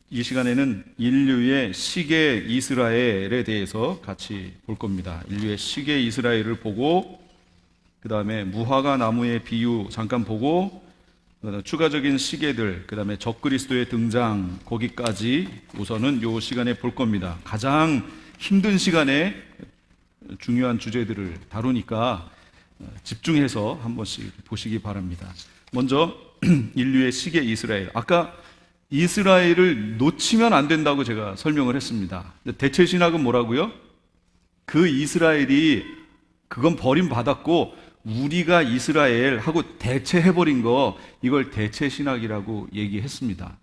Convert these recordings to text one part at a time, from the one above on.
이 시간에는 인류의 시계 이스라엘에 대해서 같이 볼 겁니다. 인류의 시계 이스라엘을 보고 그 다음에 무화과 나무의 비유 잠깐 보고 추가적인 시계들, 그 다음에 적그리스도의 등장, 거기까지 우선은 이 시간에 볼 겁니다. 가장 힘든 시간에 중요한 주제들을 다루니까 집중해서 한 번씩 보시기 바랍니다. 먼저 인류의 시계 이스라엘. 아까 이스라엘을 놓치면 안 된다고 제가 설명을 했습니다. 대체 신학은 뭐라고요? 그 이스라엘이 그건 버림받았고 우리가 이스라엘하고 대체해버린 거, 이걸 대체 신학이라고 얘기했습니다.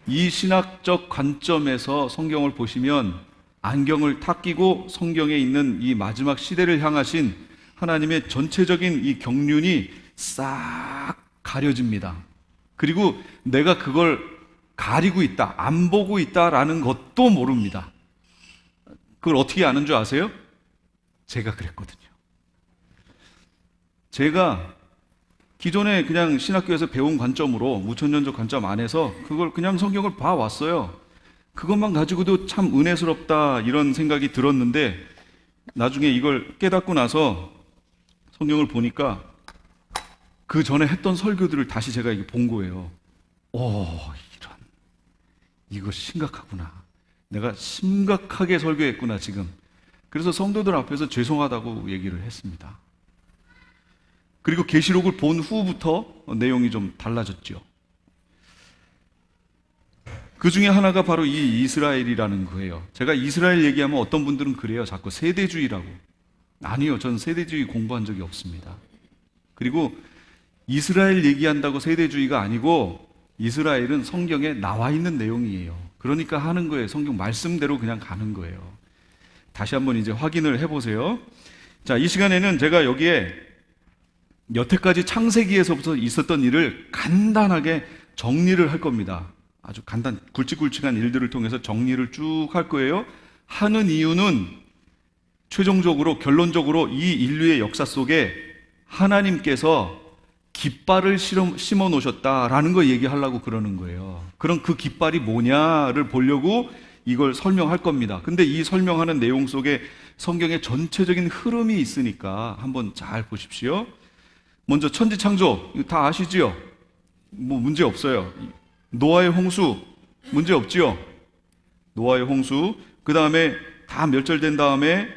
이 신학적 관점에서 성경을 보시면 안경을 탁 끼고 성경에 있는 이 마지막 시대를 향하신 하나님의 전체적인 이 경륜이 싹 가려집니다. 그리고 내가 그걸 가리고 있다, 안 보고 있다라는 것도 모릅니다. 그걸 어떻게 아는 줄 아세요? 제가 그랬거든요. 제가 기존에 그냥 신학교에서 배운 관점으로 무천년적 관점 안에서 그걸 그냥 성경을 봐왔어요. 그것만 가지고도 참 은혜스럽다 이런 생각이 들었는데 나중에 이걸 깨닫고 나서 성경을 보니까 그 전에 했던 설교들을 다시 제가 본 거예요. 이거 심각하구나. 내가 심각하게 설교했구나 지금. 그래서 성도들 앞에서 죄송하다고 얘기를 했습니다. 그리고 계시록을 본 후부터 내용이 좀 달라졌죠. 그 중에 하나가 바로 이 이스라엘이라는 거예요. 제가 이스라엘 얘기하면 어떤 분들은 그래요. 자꾸 세대주의라고. 아니요, 전 세대주의 공부한 적이 없습니다. 그리고 이스라엘 얘기한다고 세대주의가 아니고 이스라엘은 성경에 나와 있는 내용이에요. 그러니까 하는 거예요. 성경 말씀대로 그냥 가는 거예요. 다시 한번 이제 확인을 해보세요. 자, 이 시간에는 제가 여기에 여태까지 창세기에서부터 있었던 일을 간단하게 정리를 할 겁니다. 아주 굵직굵직한 일들을 통해서 정리를 쭉 할 거예요. 하는 이유는 최종적으로 결론적으로 이 인류의 역사 속에 하나님께서 깃발을 심어 놓으셨다라는 거 얘기하려고 그러는 거예요. 그럼 그 깃발이 뭐냐를 보려고 이걸 설명할 겁니다. 근데 이 설명하는 내용 속에 성경의 전체적인 흐름이 있으니까 한번 잘 보십시오. 먼저 천지창조, 이거 다 아시지요? 뭐 문제 없어요. 노아의 홍수, 문제 없지요? 노아의 홍수. 그 다음에 다 멸절된 다음에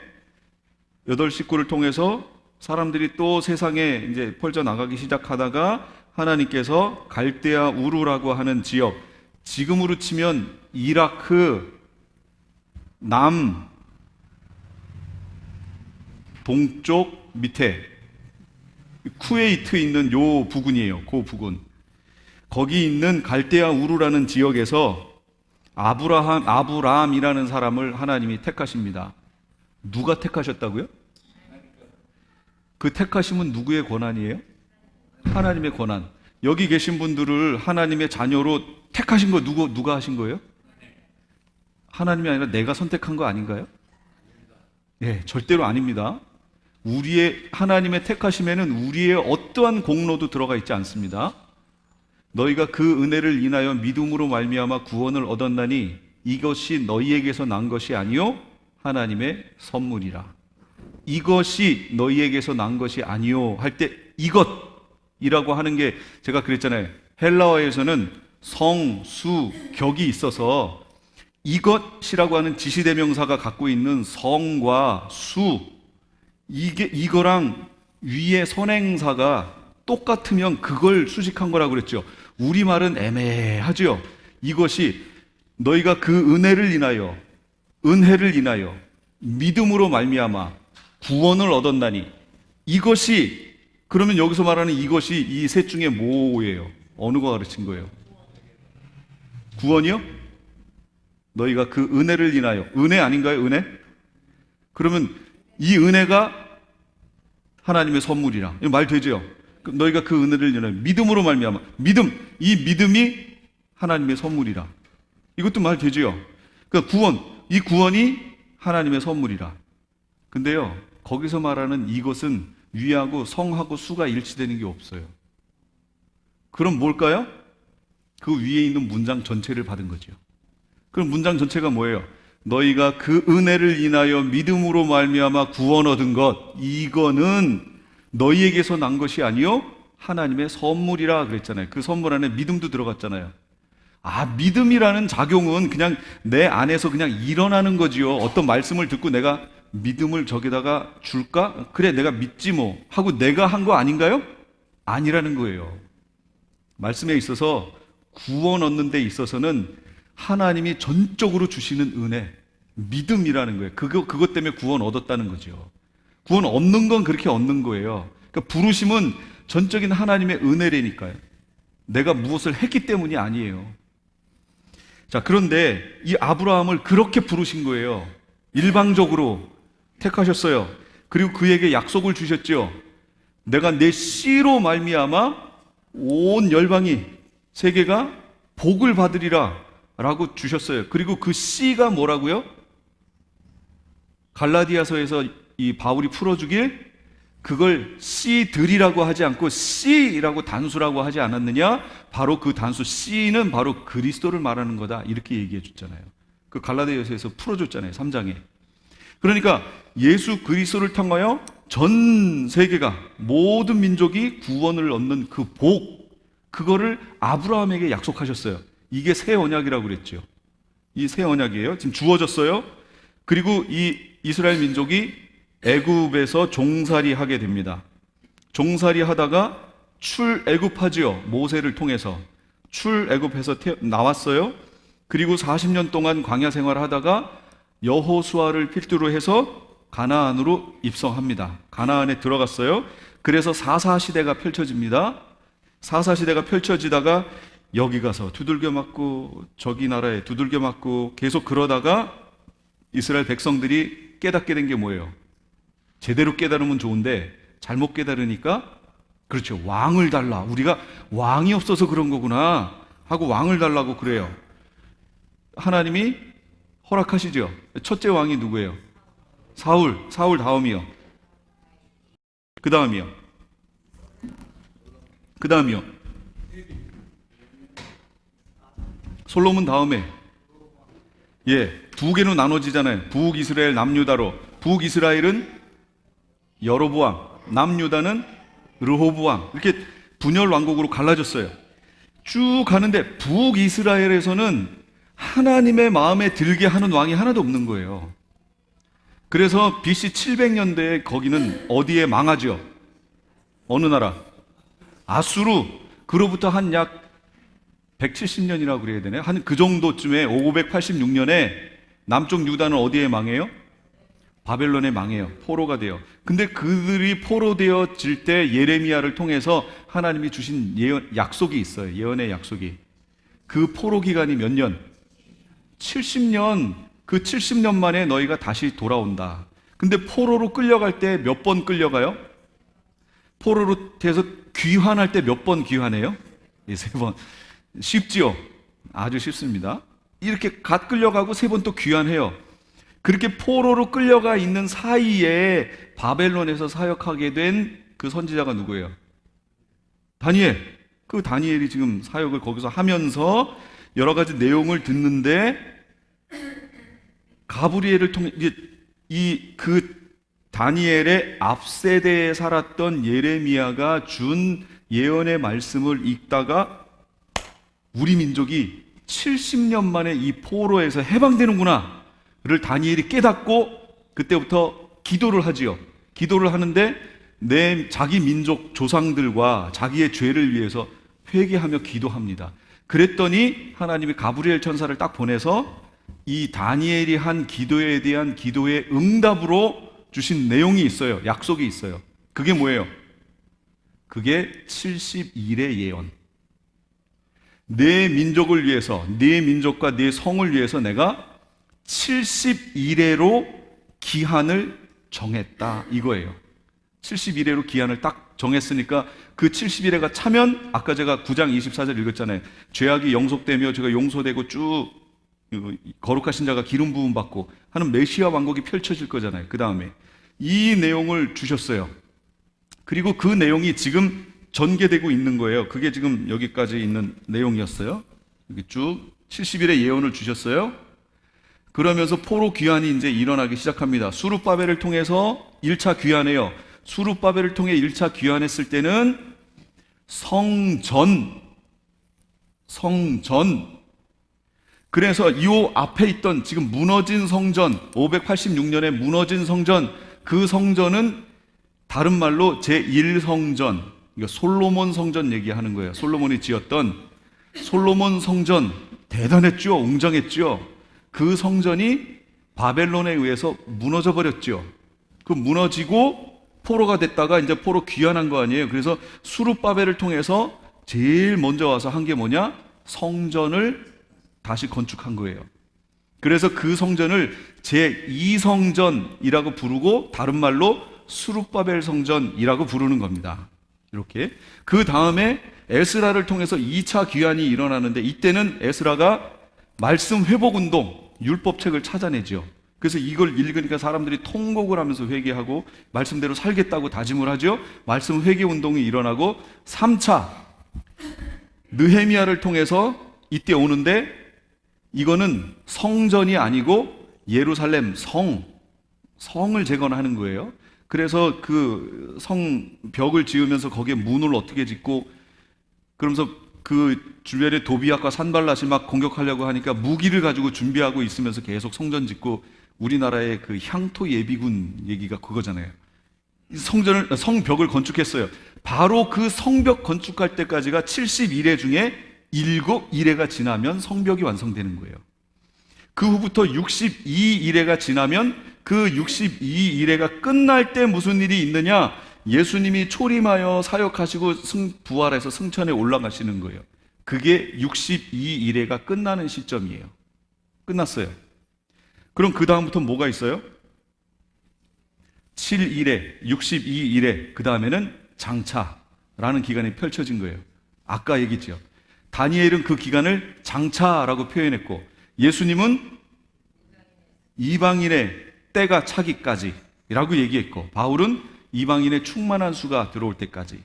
8식구를 통해서 사람들이 또 세상에 이제 펼쳐나가기 시작하다가 하나님께서 갈대아 우르라고 하는 지역, 지금으로 치면 이라크 남 동쪽 밑에 쿠웨이트 있는 요 부근이에요. 그 부근. 거기 있는 갈대아 우르라는 지역에서 아브라함이라는 사람을 하나님이 택하십니다. 누가 택하셨다고요? 그 택하심은 누구의 권한이에요? 하나님의 권한. 여기 계신 분들을 하나님의 자녀로 택하신 거 누가 하신 거예요? 하나님이 아니라 내가 선택한 거 아닌가요? 예, 절대로 아닙니다. 하나님의 택하심에는 우리의 어떠한 공로도 들어가 있지 않습니다. 너희가 그 은혜를 인하여 믿음으로 말미암아 구원을 얻었나니 이것이 너희에게서 난 것이 아니요 하나님의 선물이라. 이것이 너희에게서 난 것이 아니요 할 때 이것이라고 하는 게 제가 그랬잖아요. 헬라어에서는 성, 수, 격이 있어서 이것이라고 하는 지시대명사가 갖고 있는 성과 수, 이거랑 위에 선행사가 똑같으면 그걸 수식한 거라고 그랬죠. 우리말은 애매하죠. 이것이 너희가 그 은혜를 인하여 믿음으로 말미암아 구원을 얻었나니 이것이, 그러면 여기서 말하는 이것이 이 셋 중에 뭐예요? 어느 거 가르친 거예요? 구원이요? 너희가 그 은혜를 인하여, 은혜 아닌가요? 은혜? 그러면 이 은혜가 하나님의 선물이라 말 되죠? 너희가 그 은혜를 인하여 믿음으로 말미암아, 이 믿음이 하나님의 선물이라, 이것도 말 되죠? 그러니까 이 구원이 하나님의 선물이라. 근데요, 거기서 말하는 이것은 위하고 성하고 수가 일치되는 게 없어요. 그럼 뭘까요? 그 위에 있는 문장 전체를 받은 거죠. 그럼 문장 전체가 뭐예요? 너희가 그 은혜를 인하여 믿음으로 말미암아 구원 얻은 것, 이거는 너희에게서 난 것이 아니요 하나님의 선물이라 그랬잖아요. 그 선물 안에 믿음도 들어갔잖아요. 아, 믿음이라는 작용은 그냥 내 안에서 그냥 일어나는 거지요. 어떤 말씀을 듣고 내가 믿음을 저기다가 줄까? 그래, 내가 믿지 뭐 하고 내가 한 거 아닌가요? 아니라는 거예요. 말씀에 있어서 구원 얻는 데 있어서는 하나님이 전적으로 주시는 은혜, 믿음이라는 거예요. 그것 때문에 구원 얻었다는 거죠. 구원 얻는 건 그렇게 얻는 거예요. 그러니까 부르심은 전적인 하나님의 은혜라니까요. 내가 무엇을 했기 때문이 아니에요. 자, 그런데 이 아브라함을 그렇게 부르신 거예요. 일방적으로 택하셨어요. 그리고 그에게 약속을 주셨죠. 내가 내 씨로 말미암아 온 열방이 세계가 복을 받으리라 라고 주셨어요. 그리고 그 씨가 뭐라고요? 갈라디아서에서 이 바울이 풀어주길 그걸 씨들이라고 하지 않고 씨라고 단수라고 하지 않았느냐? 바로 그 단수 씨는 바로 그리스도를 말하는 거다, 이렇게 얘기해 줬잖아요. 그 갈라디아서에서 풀어줬잖아요, 3장에. 그러니까 예수 그리스도를 통하여 전 세계가 모든 민족이 구원을 얻는 그 복, 그거를 아브라함에게 약속하셨어요. 이게 새 언약이라고 그랬죠. 이 새 언약이에요. 지금 주어졌어요. 그리고 이 이스라엘 민족이 애굽에서 종살이 하게 됩니다. 종살이 하다가 출애굽하지요. 모세를 통해서 출애굽해서 나왔어요. 그리고 40년 동안 광야 생활을 하다가 여호수아를 필두로 해서 가나안으로 입성합니다. 가나안에 들어갔어요. 그래서 사사시대가 펼쳐집니다. 사사시대가 펼쳐지다가 여기 가서 두들겨 맞고 저기 나라에 두들겨 맞고 계속 그러다가 이스라엘 백성들이 깨닫게 된 게 뭐예요? 제대로 깨달으면 좋은데 잘못 깨달으니까, 그렇죠, 왕을 달라, 우리가 왕이 없어서 그런 거구나 하고 왕을 달라고 그래요. 하나님이 허락하시죠. 첫째 왕이 누구예요? 사울 다음이요. 그 다음이요. 솔로몬 다음에, 두 개로 나눠지잖아요. 북이스라엘, 남유다로. 북이스라엘은 여로보암, 남유다는 르호보암, 이렇게 분열 왕국으로 갈라졌어요. 쭉 가는데 북이스라엘에서는 하나님의 마음에 들게 하는 왕이 하나도 없는 거예요. 그래서 BC 700년대에 거기는 어디에 망하죠? 어느 나라? 아수르. 그로부터 한 약 170년이라고 그래야 되나요? 한 그 정도쯤에 586년에 남쪽 유다는 어디에 망해요? 바벨론에 망해요. 포로가 돼요. 근데 그들이 포로되어질 때 예레미야를 통해서 하나님이 주신 약속이 있어요. 예언의 약속이. 그 포로 기간이 몇 년? 70년. 그 70년 만에 너희가 다시 돌아온다. 근데 포로로 끌려갈 때 몇 번 끌려가요? 포로로 돼서 귀환할 때 몇 번 귀환해요? 3번. 쉽지요? 아주 쉽습니다. 이렇게 갓 끌려가고 3번 또 귀환해요. 그렇게 포로로 끌려가 있는 사이에 바벨론에서 사역하게 된 그 선지자가 누구예요? 다니엘. 그 다니엘이 지금 사역을 거기서 하면서 여러 가지 내용을 듣는데, 가브리엘을 통해 그 다니엘의 앞세대에 살았던 예레미야가 준 예언의 말씀을 읽다가 우리 민족이 70년 만에 이 포로에서 해방되는구나 를 다니엘이 깨닫고 그때부터 기도를 하지요. 기도를 하는데 자기 민족 조상들과 자기의 죄를 위해서 회개하며 기도합니다. 그랬더니 하나님이 가브리엘 천사를 딱 보내서 이 다니엘이 한 기도에 대한 기도의 응답으로 주신 내용이 있어요. 약속이 있어요. 그게 뭐예요? 그게 70일의 예언. 내 민족을 위해서, 내 민족과 내 성을 위해서 내가 70일에로 기한을 정했다, 이거예요. 70일에로 기한을 딱 정했으니까 그 70일에가 차면 아까 제가 9장 24절 읽었잖아요. 죄악이 영속되며 제가 용서되고 쭉 거룩하신 자가 기름 부음 받고 하는 메시아 왕국이 펼쳐질 거잖아요. 그 다음에 이 내용을 주셨어요. 그리고 그 내용이 지금 전개되고 있는 거예요. 그게 지금 여기까지 있는 내용이었어요. 여기 쭉 70일의 예언을 주셨어요. 그러면서 포로 귀환이 이제 일어나기 시작합니다. 수룹바벨을 통해서 1차 귀환해요. 수룹바벨을 통해 1차 귀환했을 때는 성전. 그래서 이 앞에 있던 지금 무너진 성전, 586년에 무너진 성전, 그 성전은 다른 말로 제1성전, 그러니까 솔로몬 성전 얘기하는 거예요. 솔로몬이 지었던 솔로몬 성전, 대단했죠. 웅장했죠. 그 성전이 바벨론에 의해서 무너져 버렸죠. 그 무너지고 포로가 됐다가 이제 포로 귀환한 거 아니에요. 그래서 수룹바벨을 통해서 제일 먼저 와서 한 게 뭐냐? 성전을 다시 건축한 거예요. 그래서 그 성전을 제2성전이라고 부르고 다른 말로 수룹바벨 성전이라고 부르는 겁니다. 이렇게. 그 다음에 에스라를 통해서 2차 귀환이 일어나는데 이때는 에스라가 말씀 회복 운동, 율법책을 찾아내죠. 그래서 이걸 읽으니까 사람들이 통곡을 하면서 회개하고 말씀대로 살겠다고 다짐을 하죠. 말씀 회개 운동이 일어나고 3차 느헤미야를 통해서 이때 오는데 이거는 성전이 아니고 예루살렘 성을 재건하는 거예요. 그래서 그 성벽을 지으면서 거기에 문을 어떻게 짓고 그러면서 그 주변에 도비앗과 산발랏이 막 공격하려고 하니까 무기를 가지고 준비하고 있으면서 계속 성전 짓고 우리나라의 그 향토 예비군 얘기가 그거잖아요. 성벽을 건축했어요. 바로 그 성벽 건축할 때까지가 71회 중에 7일회가 지나면 성벽이 완성되는 거예요. 그 후부터 62일회가 지나면 그 62일회가 끝날 때 무슨 일이 있느냐? 예수님이 초림하여 사역하시고 부활해서 승천에 올라가시는 거예요. 그게 62일회가 끝나는 시점이에요. 끝났어요. 그럼 그 다음부터 뭐가 있어요? 7일회, 62일회, 그 다음에는 장차라는 기간이 펼쳐진 거예요. 아까 얘기했죠. 다니엘은 그 기간을 장차라고 표현했고 예수님은 이방인의 때가 차기까지라고 얘기했고 바울은 이방인의 충만한 수가 들어올 때까지.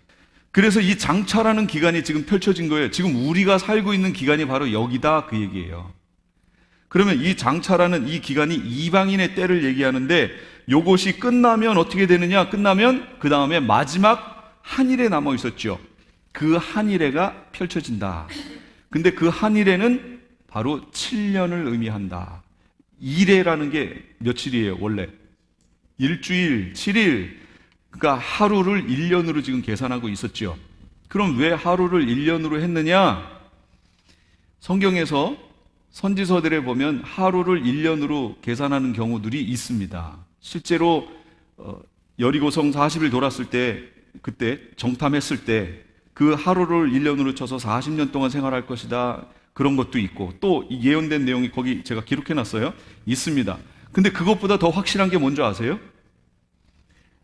그래서 이 장차라는 기간이 지금 펼쳐진 거예요. 지금 우리가 살고 있는 기간이 바로 여기다 그 얘기예요. 그러면 이 장차라는 이 기간이 이방인의 때를 얘기하는데 요것이 끝나면 어떻게 되느냐? 끝나면 그 다음에 마지막 한일에 남아 있었죠. 그 한일회가 펼쳐진다. 근데 그 한일회는 바로 7년을 의미한다. 일회라는 게 며칠이에요, 원래? 일주일, 7일. 그러니까 하루를 1년으로 지금 계산하고 있었죠. 그럼 왜 하루를 1년으로 했느냐? 성경에서 선지서들에 보면 하루를 1년으로 계산하는 경우들이 있습니다. 실제로 여리고성 40일 돌았을 때 그때 정탐했을 때 그 하루를 1년으로 쳐서 40년 동안 생활할 것이다. 그런 것도 있고 또 예언된 내용이 거기 제가 기록해 놨어요. 있습니다. 근데 그것보다 더 확실한 게 뭔지 아세요?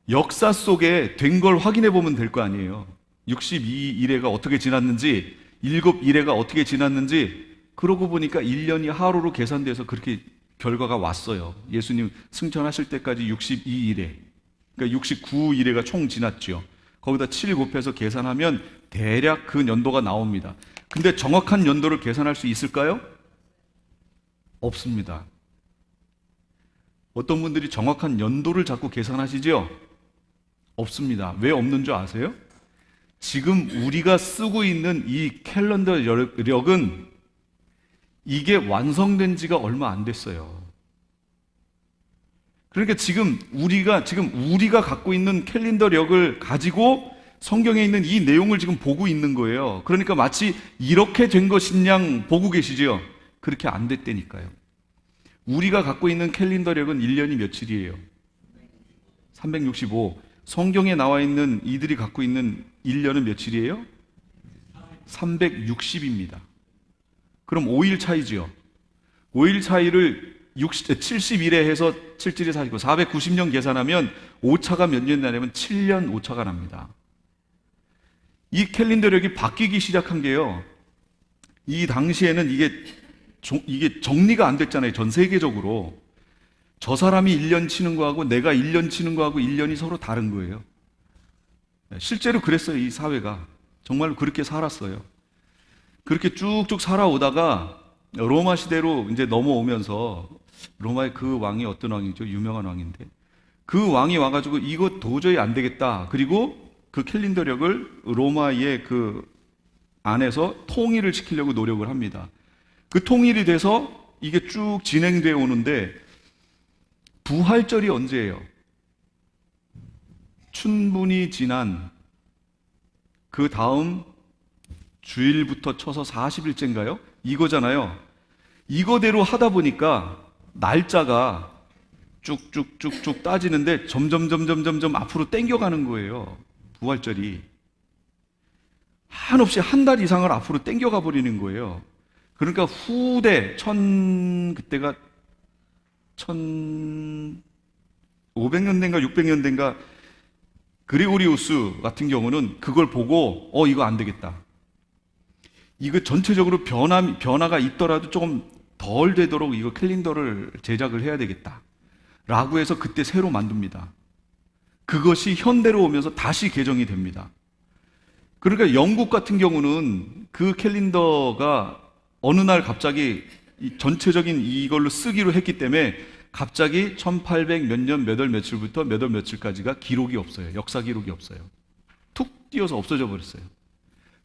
역사 속에 된 걸 확인해 보면 될 거 아니에요. 62일회가 어떻게 지났는지 7일회가 어떻게 지났는지 그러고 보니까 1년이 하루로 계산돼서 그렇게 결과가 왔어요. 예수님 승천하실 때까지 62일회, 그러니까 69일회가 총 지났죠. 거기다 7 곱해서 계산하면 대략 그 연도가 나옵니다. 근데 정확한 연도를 계산할 수 있을까요? 없습니다. 어떤 분들이 정확한 연도를 자꾸 계산하시죠? 없습니다. 왜 없는 줄 아세요? 지금 우리가 쓰고 있는 이 캘린더력은 이게 완성된 지가 얼마 안 됐어요. 그러니까 지금 우리가 갖고 있는 캘린더력을 가지고 성경에 있는 이 내용을 지금 보고 있는 거예요. 그러니까 마치 이렇게 된 것인 양 보고 계시죠? 그렇게 안 됐다니까요. 우리가 갖고 있는 캘린더력은 1년이 며칠이에요? 365. 성경에 나와 있는 이들이 갖고 있는 1년은 며칠이에요? 360입니다. 그럼 5일 차이죠. 5일 차이를 71에 해서 7일에 49, 490년 계산하면 오차가 몇 년 나냐면 7년 오차가 납니다. 이 캘린더력이 바뀌기 시작한 게요. 이 당시에는 이게 정리가 안 됐잖아요. 전 세계적으로. 저 사람이 1년 치는 거하고 내가 1년 치는 거하고 1년이 서로 다른 거예요. 실제로 그랬어요. 이 사회가. 정말로 그렇게 살았어요. 그렇게 쭉쭉 살아오다가 로마 시대로 이제 넘어오면서 로마의 그 왕이 어떤 왕이죠? 유명한 왕인데. 그 왕이 와가지고 이거 도저히 안 되겠다. 그리고 그 캘린더력을 로마의 그 안에서 통일을 시키려고 노력을 합니다. 그 통일이 돼서 이게 쭉 진행되어 오는데 부활절이 언제예요? 춘분이 지난 그 다음 주일부터 쳐서 40일째인가요? 이거잖아요. 이거대로 하다 보니까 날짜가 쭉쭉쭉쭉 따지는데 점점 앞으로 땡겨가는 거예요. 부활절이. 한없이 한 달 이상을 앞으로 땡겨가 버리는 거예요. 그러니까 후대 그때가 1500년대인가 600년대인가 그리고리우스 같은 경우는 그걸 보고 이거 안 되겠다. 이거 전체적으로 변화가 있더라도 조금 덜 되도록 이거 캘린더를 제작을 해야 되겠다. 라고 해서 그때 새로 만듭니다. 그것이 현대로 오면서 다시 개정이 됩니다. 그러니까 영국 같은 경우는 그 캘린더가 어느 날 갑자기 전체적인 이걸로 쓰기로 했기 때문에 갑자기 1800 몇 년 몇 월 며칠부터 몇 월 며칠까지가 기록이 없어요. 역사 기록이 없어요. 툭 띄어서 없어져 버렸어요.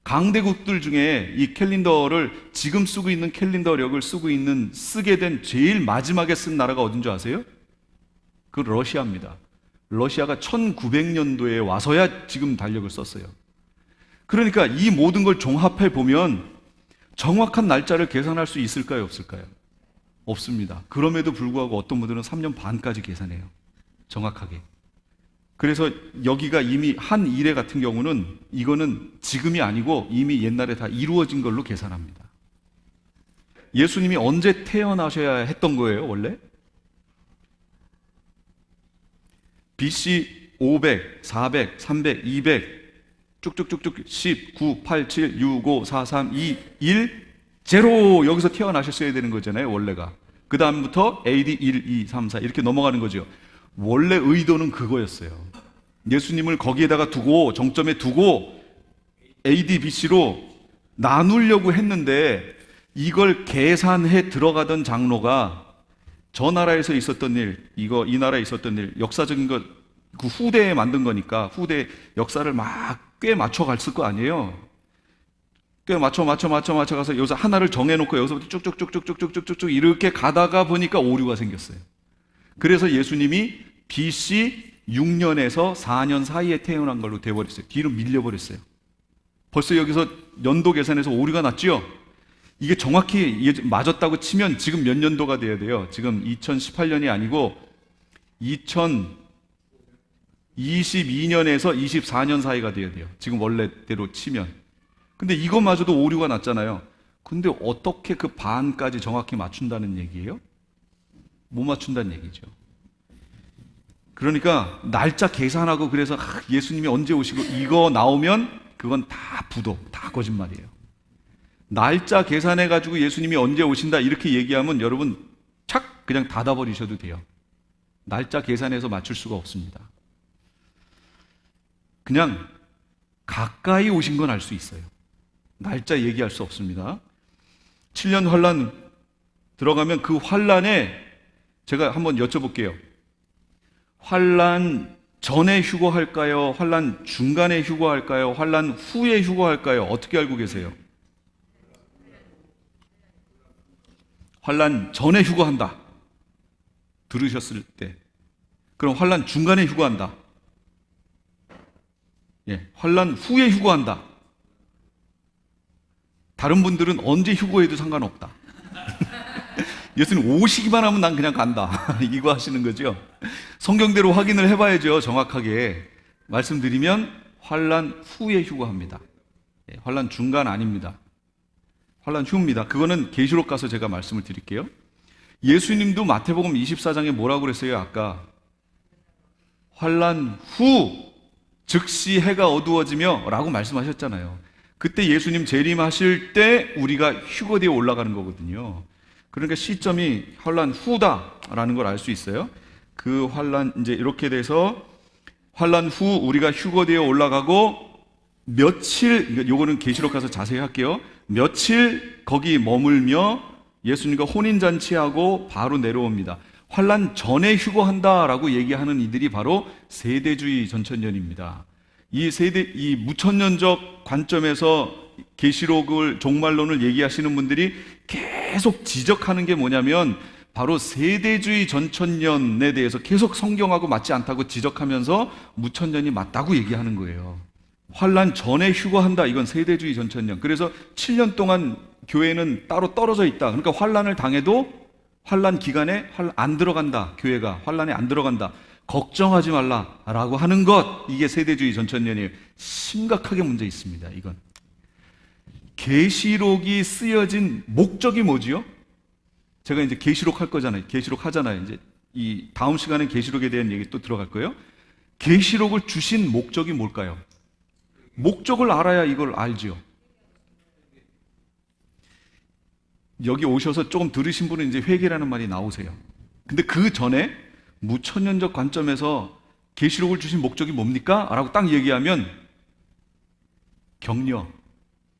강대국들 중에 이 캘린더를 지금 쓰고 있는 캘린더력을 쓰게 된 제일 마지막에 쓴 나라가 어딘 줄 아세요? 그 러시아입니다. 러시아가 1900년도에 와서야 지금 달력을 썼어요. 그러니까 이 모든 걸 종합해 보면 정확한 날짜를 계산할 수 있을까요? 없을까요? 없습니다. 그럼에도 불구하고 어떤 분들은 3년 반까지 계산해요. 정확하게. 그래서 여기가 이미 한 일회 같은 경우는 이거는 지금이 아니고 이미 옛날에 다 이루어진 걸로 계산합니다. 예수님이 언제 태어나셔야 했던 거예요, 원래? BC 500, 400, 300, 200 쭉쭉쭉쭉 10, 9, 8, 7, 6, 5, 4, 3, 2, 1, 0 여기서 태어나셨어야 되는 거잖아요, 원래가. 그 다음부터 AD 1, 2, 3, 4 이렇게 넘어가는 거죠. 원래 의도는 그거였어요. 예수님을 거기에다가 두고 정점에 두고 AD, BC로 나누려고 했는데 이걸 계산해 들어가던 장로가 저 나라에서 있었던 일, 이 나라에 있었던 일, 역사적인 것, 그 후대에 만든 거니까 후대 역사를 막 꽤 맞춰 갔을 거 아니에요. 꽤 맞춰 가서 여기서 하나를 정해놓고 여기서부터 쭉쭉쭉쭉쭉쭉쭉 이렇게 가다가 보니까 오류가 생겼어요. 그래서 예수님이 BC 6년에서 4년 사이에 태어난 걸로 돼버렸어요. 뒤로 밀려버렸어요. 벌써 여기서 연도 계산해서 오류가 났죠? 이게 정확히 맞았다고 치면 지금 몇 년도가 돼야 돼요? 지금 2018년이 아니고 2022년에서 24년 사이가 돼야 돼요. 지금 원래대로 치면. 근데 이것마저도 오류가 났잖아요. 근데 어떻게 그 반까지 정확히 맞춘다는 얘기예요? 못 맞춘다는 얘기죠. 그러니까 날짜 계산하고 그래서 예수님이 언제 오시고 이거 나오면 그건 다 부도, 다 거짓말이에요. 날짜 계산해가지고 예수님이 언제 오신다 이렇게 얘기하면 여러분 착 그냥 닫아버리셔도 돼요. 날짜 계산해서 맞출 수가 없습니다. 그냥 가까이 오신 건 알 수 있어요. 날짜 얘기할 수 없습니다. 7년 환란 들어가면 그 환란에 제가 한번 여쭤볼게요. 환란 전에 휴거할까요? 환란 중간에 휴거할까요? 환란 후에 휴거할까요? 어떻게 알고 계세요? 환란 전에 휴거한다. 들으셨을 때. 그럼 환란 중간에 휴거한다. 환란 후에 휴거한다. 다른 분들은 언제 휴거해도 상관없다. 예수님 오시기만 하면 난 그냥 간다. 이거 하시는 거죠. 성경대로 확인을 해봐야죠. 정확하게 말씀드리면 환란 후에 휴거합니다. 환란 중간 아닙니다. 환란 후입니다. 그거는 계시록 가서 제가 말씀을 드릴게요. 예수님도 마태복음 24장에 뭐라고 그랬어요? 아까 환란 후 즉시 해가 어두워지며 라고 말씀하셨잖아요. 그때 예수님 재림하실 때 우리가 휴거되어 올라가는 거거든요. 그러니까 시점이 환란 후다라는 걸 알 수 있어요. 그 환란 이제 이렇게 돼서 환란 후 우리가 휴거되어 올라가고 며칠, 요거는 계시록 가서 자세히 할게요. 며칠 거기 머물며 예수님과 혼인잔치하고 바로 내려옵니다. 환난 전에 휴거한다라고 얘기하는 이들이 바로 세대주의 전천년입니다. 이 무천년적 관점에서 계시록을 종말론을 얘기하시는 분들이 계속 지적하는 게 뭐냐면 바로 세대주의 전천년에 대해서 계속 성경하고 맞지 않다고 지적하면서 무천년이 맞다고 얘기하는 거예요. 환난 전에 휴거한다. 이건 세대주의 전천년. 그래서 7년 동안 교회는 따로 떨어져 있다. 그러니까 환난을 당해도 환난 기간에 안 들어간다. 교회가 환난에 안 들어간다. 걱정하지 말라라고 하는 것. 이게 세대주의 전천년이에요. 심각하게 문제 있습니다. 이건 계시록이 쓰여진 목적이 뭐지요? 제가 이제 계시록 할 거잖아요. 계시록 하잖아요. 이제 이 다음 시간에 계시록에 대한 얘기 또 들어갈 거예요. 계시록을 주신 목적이 뭘까요? 목적을 알아야 이걸 알지요. 여기 오셔서 조금 들으신 분은 이제 회개라는 말이 나오세요. 근데 그 전에 무천년적 관점에서 계시록을 주신 목적이 뭡니까? 라고 딱 얘기하면 격려,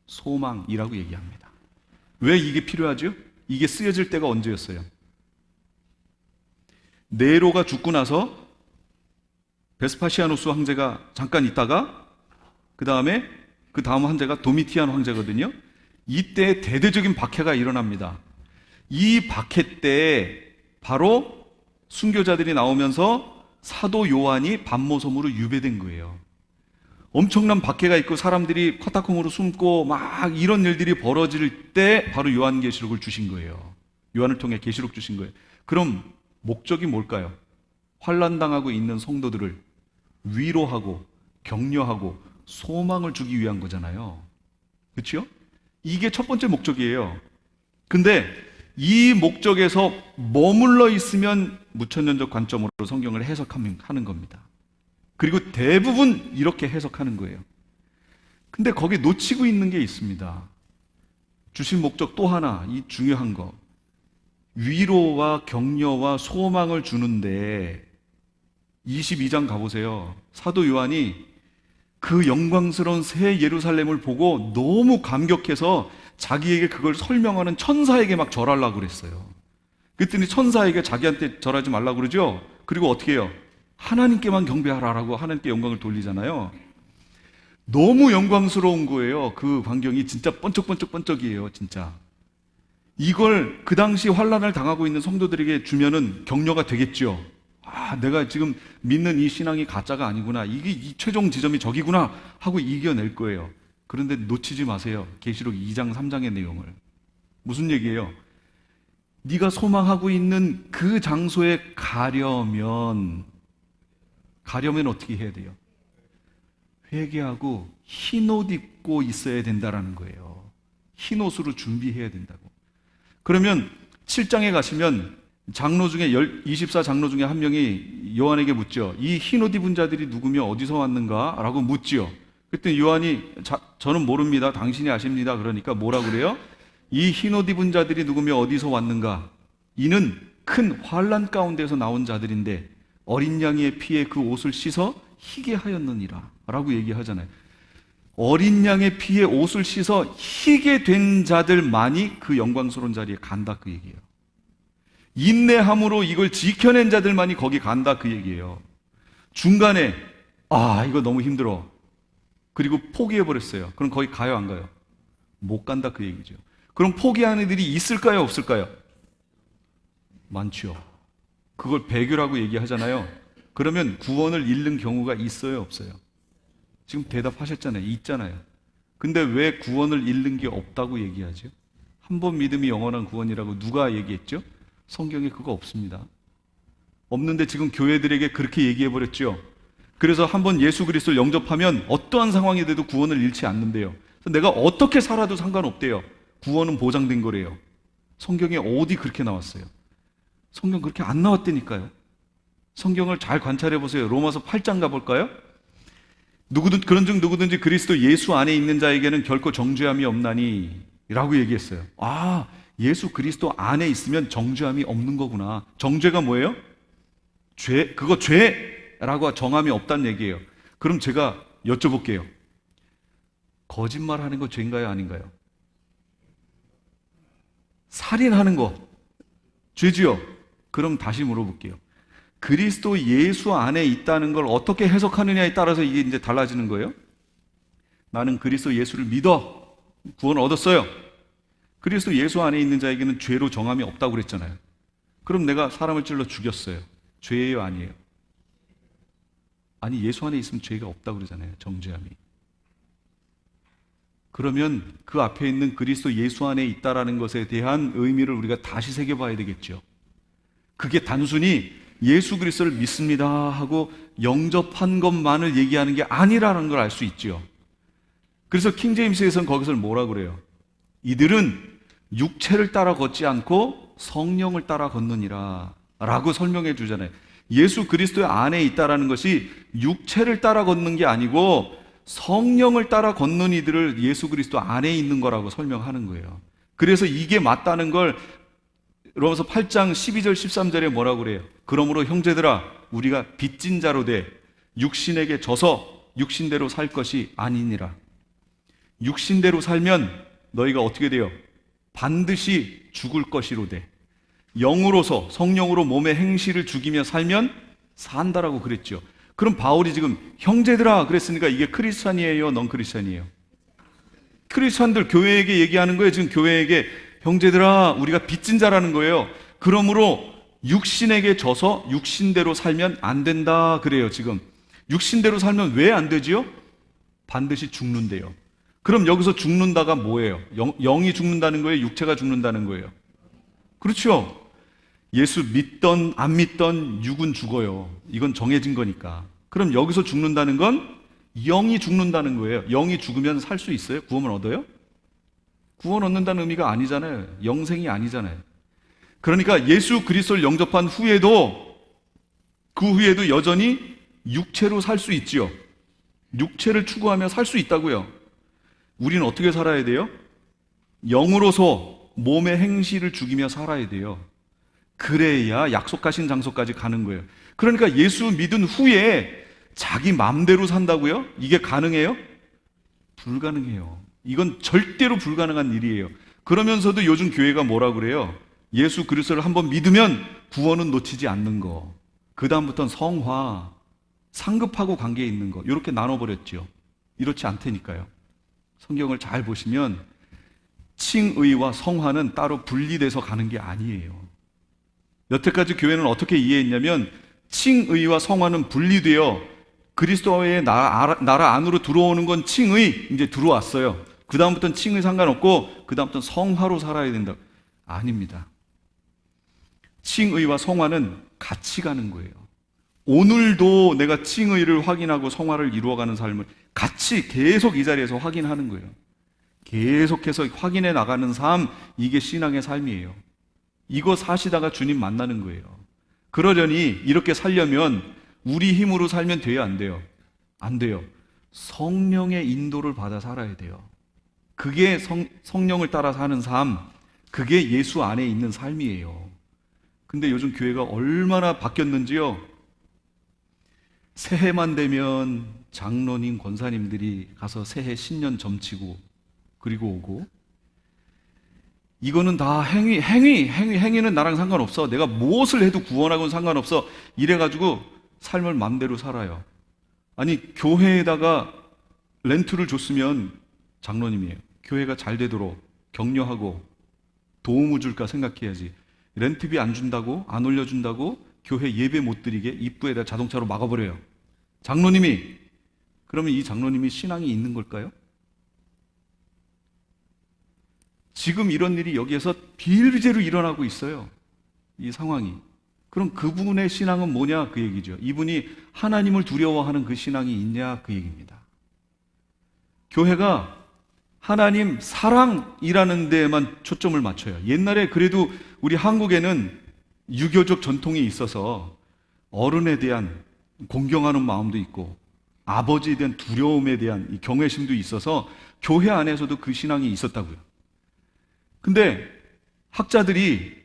소망이라고 얘기합니다. 왜 이게 필요하죠? 이게 쓰여질 때가 언제였어요? 네로가 죽고 나서 베스파시아누스 황제가 잠깐 있다가 그 다음 황제가 도미티안 황제거든요. 이때 대대적인 박해가 일어납니다. 이 박해 때 바로 순교자들이 나오면서 사도 요한이 반모섬으로 유배된 거예요. 엄청난 박해가 있고 사람들이 카타콤으로 숨고 막 이런 일들이 벌어질 때 바로 요한계시록을 주신 거예요. 요한을 통해 계시록 주신 거예요. 그럼 목적이 뭘까요? 환난당하고 있는 성도들을 위로하고 격려하고 소망을 주기 위한 거잖아요. 그렇죠? 이게 첫 번째 목적이에요. 근데 이 목적에서 머물러 있으면 무천년적 관점으로 성경을 해석하는 겁니다. 그리고 대부분 이렇게 해석하는 거예요. 근데 거기에 놓치고 있는 게 있습니다. 주신 목적 또 하나, 이 중요한 거. 위로와 격려와 소망을 주는데 22장 가보세요. 사도 요한이 그 영광스러운 새 예루살렘을 보고 너무 감격해서 자기에게 그걸 설명하는 천사에게 막 절하려고 그랬어요. 그랬더니 천사에게 자기한테 절하지 말라고 그러죠. 그리고 어떻게 해요? 하나님께만 경배하라라고 하나님께 영광을 돌리잖아요. 너무 영광스러운 거예요. 그 광경이 진짜 번쩍번쩍번쩍이에요. 진짜 이걸 그 당시 환난을 당하고 있는 성도들에게 주면은 격려가 되겠죠. 아, 내가 지금 믿는 이 신앙이 가짜가 아니구나. 이게 이 최종 지점이 저기구나 하고 이겨낼 거예요. 그런데 놓치지 마세요. 계시록 2장 3장의 내용을. 무슨 얘기예요? 네가 소망하고 있는 그 장소에 가려면 어떻게 해야 돼요? 회개하고 흰옷 입고 있어야 된다라는 거예요. 흰옷으로 준비해야 된다고. 그러면 7장에 가시면 장로 중에 24장로 중에 한 명이 요한에게 묻죠. 이 흰옷 입은 자들이 누구며 어디서 왔는가? 라고 묻지요. 그때 요한이 저는 모릅니다. 당신이 아십니다. 그러니까 뭐라 그래요? 이 흰옷 입은 자들이 누구며 어디서 왔는가? 이는 큰 환난 가운데서 나온 자들인데 어린 양의 피에 그 옷을 씻어 희게 하였느니라 라고 얘기하잖아요. 어린 양의 피에 옷을 씻어 희게 된 자들만이 그 영광스러운 자리에 간다 그 얘기예요. 인내함으로 이걸 지켜낸 자들만이 거기 간다 그 얘기예요. 중간에 이거 너무 힘들어. 그리고 포기해버렸어요. 그럼 거기 가요 안 가요? 못 간다 그 얘기죠. 그럼 포기하는 애들이 있을까요 없을까요? 많죠. 그걸 배교라고 얘기하잖아요. 그러면 구원을 잃는 경우가 있어요 없어요? 지금 대답하셨잖아요. 있잖아요. 근데 왜 구원을 잃는 게 없다고 얘기하죠? 한 번 믿음이 영원한 구원이라고 누가 얘기했죠? 성경에 그거 없습니다. 없는데 지금 교회들에게 그렇게 얘기해버렸죠. 그래서 한번 예수 그리스도를 영접하면 어떠한 상황이 돼도 구원을 잃지 않는데요. 내가 어떻게 살아도 상관없대요. 구원은 보장된 거래요. 성경에 어디 그렇게 나왔어요? 성경 그렇게 안 나왔다니까요. 성경을 잘 관찰해 보세요. 로마서 8장 가볼까요? 그런즉 누구든지 그리스도 예수 안에 있는 자에게는 결코 정죄함이 없나니 라고 얘기했어요. 예수 그리스도 안에 있으면 정죄함이 없는 거구나. 정죄가 뭐예요? 그거 죄라고 정함이 없다는 얘기예요. 그럼 제가 여쭤볼게요. 거짓말하는 거 죄인가요, 아닌가요? 살인하는 거 죄지요? 그럼 다시 물어볼게요. 그리스도 예수 안에 있다는 걸 어떻게 해석하느냐에 따라서 이게 이제 달라지는 거예요. 나는 그리스도 예수를 믿어. 구원을 얻었어요. 그리스도 예수 안에 있는 자에게는 죄로 정함이 없다고 그랬잖아요. 그럼 내가 사람을 찔러 죽였어요. 죄예요, 아니에요? 아니, 예수 안에 있으면 죄가 없다고 그러잖아요. 정죄함이. 그러면 그 앞에 있는 그리스도 예수 안에 있다라는 것에 대한 의미를 우리가 다시 새겨봐야 되겠죠. 그게 단순히 예수 그리스도를 믿습니다 하고 영접한 것만을 얘기하는 게 아니라는 걸 알 수 있죠. 그래서 킹제임스에서는 거기서 뭐라 그래요? 이들은 육체를 따라 걷지 않고 성령을 따라 걷느니라 라고 설명해 주잖아요. 예수 그리스도 안에 있다라는 것이 육체를 따라 걷는 게 아니고 성령을 따라 걷는 이들을 예수 그리스도 안에 있는 거라고 설명하는 거예요. 그래서 이게 맞다는 걸 로마서 8장 12절 13절에 뭐라고 그래요? 그러므로 형제들아 우리가 빚진 자로 돼 육신에게 져서 육신대로 살 것이 아니니라. 육신대로 살면 너희가 어떻게 돼요? 반드시 죽을 것이로 돼. 영으로서 성령으로 몸의 행실을 죽이며 살면 산다라고 그랬죠. 그럼 바울이 지금 형제들아 그랬으니까 이게 크리스찬이에요? 넌 크리스찬이에요? 크리스찬들 교회에게 얘기하는 거예요. 지금 교회에게 형제들아 우리가 빚진 자라는 거예요. 그러므로 육신에게 져서 육신대로 살면 안 된다 그래요. 지금 육신대로 살면 왜 안 되지요? 반드시 죽는데요. 그럼 여기서 죽는다가 뭐예요? 영이 죽는다는 거예요? 육체가 죽는다는 거예요? 그렇죠. 예수 믿던 안 믿던 육은 죽어요. 이건 정해진 거니까. 그럼 여기서 죽는다는 건 영이 죽는다는 거예요. 영이 죽으면 살 수 있어요? 구원을 얻어요? 구원 얻는다는 의미가 아니잖아요. 영생이 아니잖아요. 그러니까 예수 그리스도를 영접한 후에도 그 후에도 여전히 육체로 살 수 있지요. 육체를 추구하며 살 수 있다고요. 우리는 어떻게 살아야 돼요? 영으로서 몸의 행실을 죽이며 살아야 돼요. 그래야 약속하신 장소까지 가는 거예요. 그러니까 예수 믿은 후에 자기 마음대로 산다고요? 이게 가능해요? 불가능해요. 이건 절대로 불가능한 일이에요. 그러면서도 요즘 교회가 뭐라 그래요? 예수 그리스도를 한번 믿으면 구원은 놓치지 않는 거. 그 다음부터는 성화, 상급하고 관계 있는 거 이렇게 나눠버렸죠. 이렇지 않다니까요. 성경을 잘 보시면 칭의와 성화는 따로 분리돼서 가는 게 아니에요. 여태까지 교회는 어떻게 이해했냐면 칭의와 성화는 분리되어 그리스도의 나라 안으로 들어오는 건 칭의 이제 들어왔어요. 그 다음부터는 칭의 상관없고 그 다음부터는 성화로 살아야 된다. 아닙니다. 칭의와 성화는 같이 가는 거예요. 오늘도 내가 칭의를 확인하고 성화를 이루어가는 삶을 같이 계속 이 자리에서 확인하는 거예요. 계속해서 확인해 나가는 삶, 이게 신앙의 삶이에요. 이거 사시다가 주님 만나는 거예요. 그러려니 이렇게 살려면 우리 힘으로 살면 돼요, 안 돼요? 안 돼요. 성령의 인도를 받아 살아야 돼요. 그게 성령을 따라 사는 삶, 그게 예수 안에 있는 삶이에요. 근데 요즘 교회가 얼마나 바뀌었는지요? 새해만 되면 장로님, 권사님들이 가서 새해 신년 점치고 그리고 오고, 이거는 다 행위는 나랑 상관없어. 내가 무엇을 해도 구원하고는 상관없어. 이래가지고 삶을 마음대로 살아요. 아니, 교회에다가 렌트를 줬으면 장로님이에요. 교회가 잘 되도록 격려하고 도움을 줄까 생각해야지. 렌트비 안 준다고, 안 올려준다고 교회 예배 못 드리게 입구에다 자동차로 막아버려요. 장로님이. 그러면 이 장로님이 신앙이 있는 걸까요? 지금 이런 일이 여기에서 비일비재로 일어나고 있어요. 이 상황이. 그럼 그분의 신앙은 뭐냐? 그 얘기죠. 이분이 하나님을 두려워하는 그 신앙이 있냐? 그 얘기입니다. 교회가 하나님 사랑이라는 데에만 초점을 맞춰요. 옛날에 그래도 우리 한국에는 유교적 전통이 있어서 어른에 대한 공경하는 마음도 있고 아버지에 대한 두려움에 대한 이 경외심도 있어서 교회 안에서도 그 신앙이 있었다고요. 근데 학자들이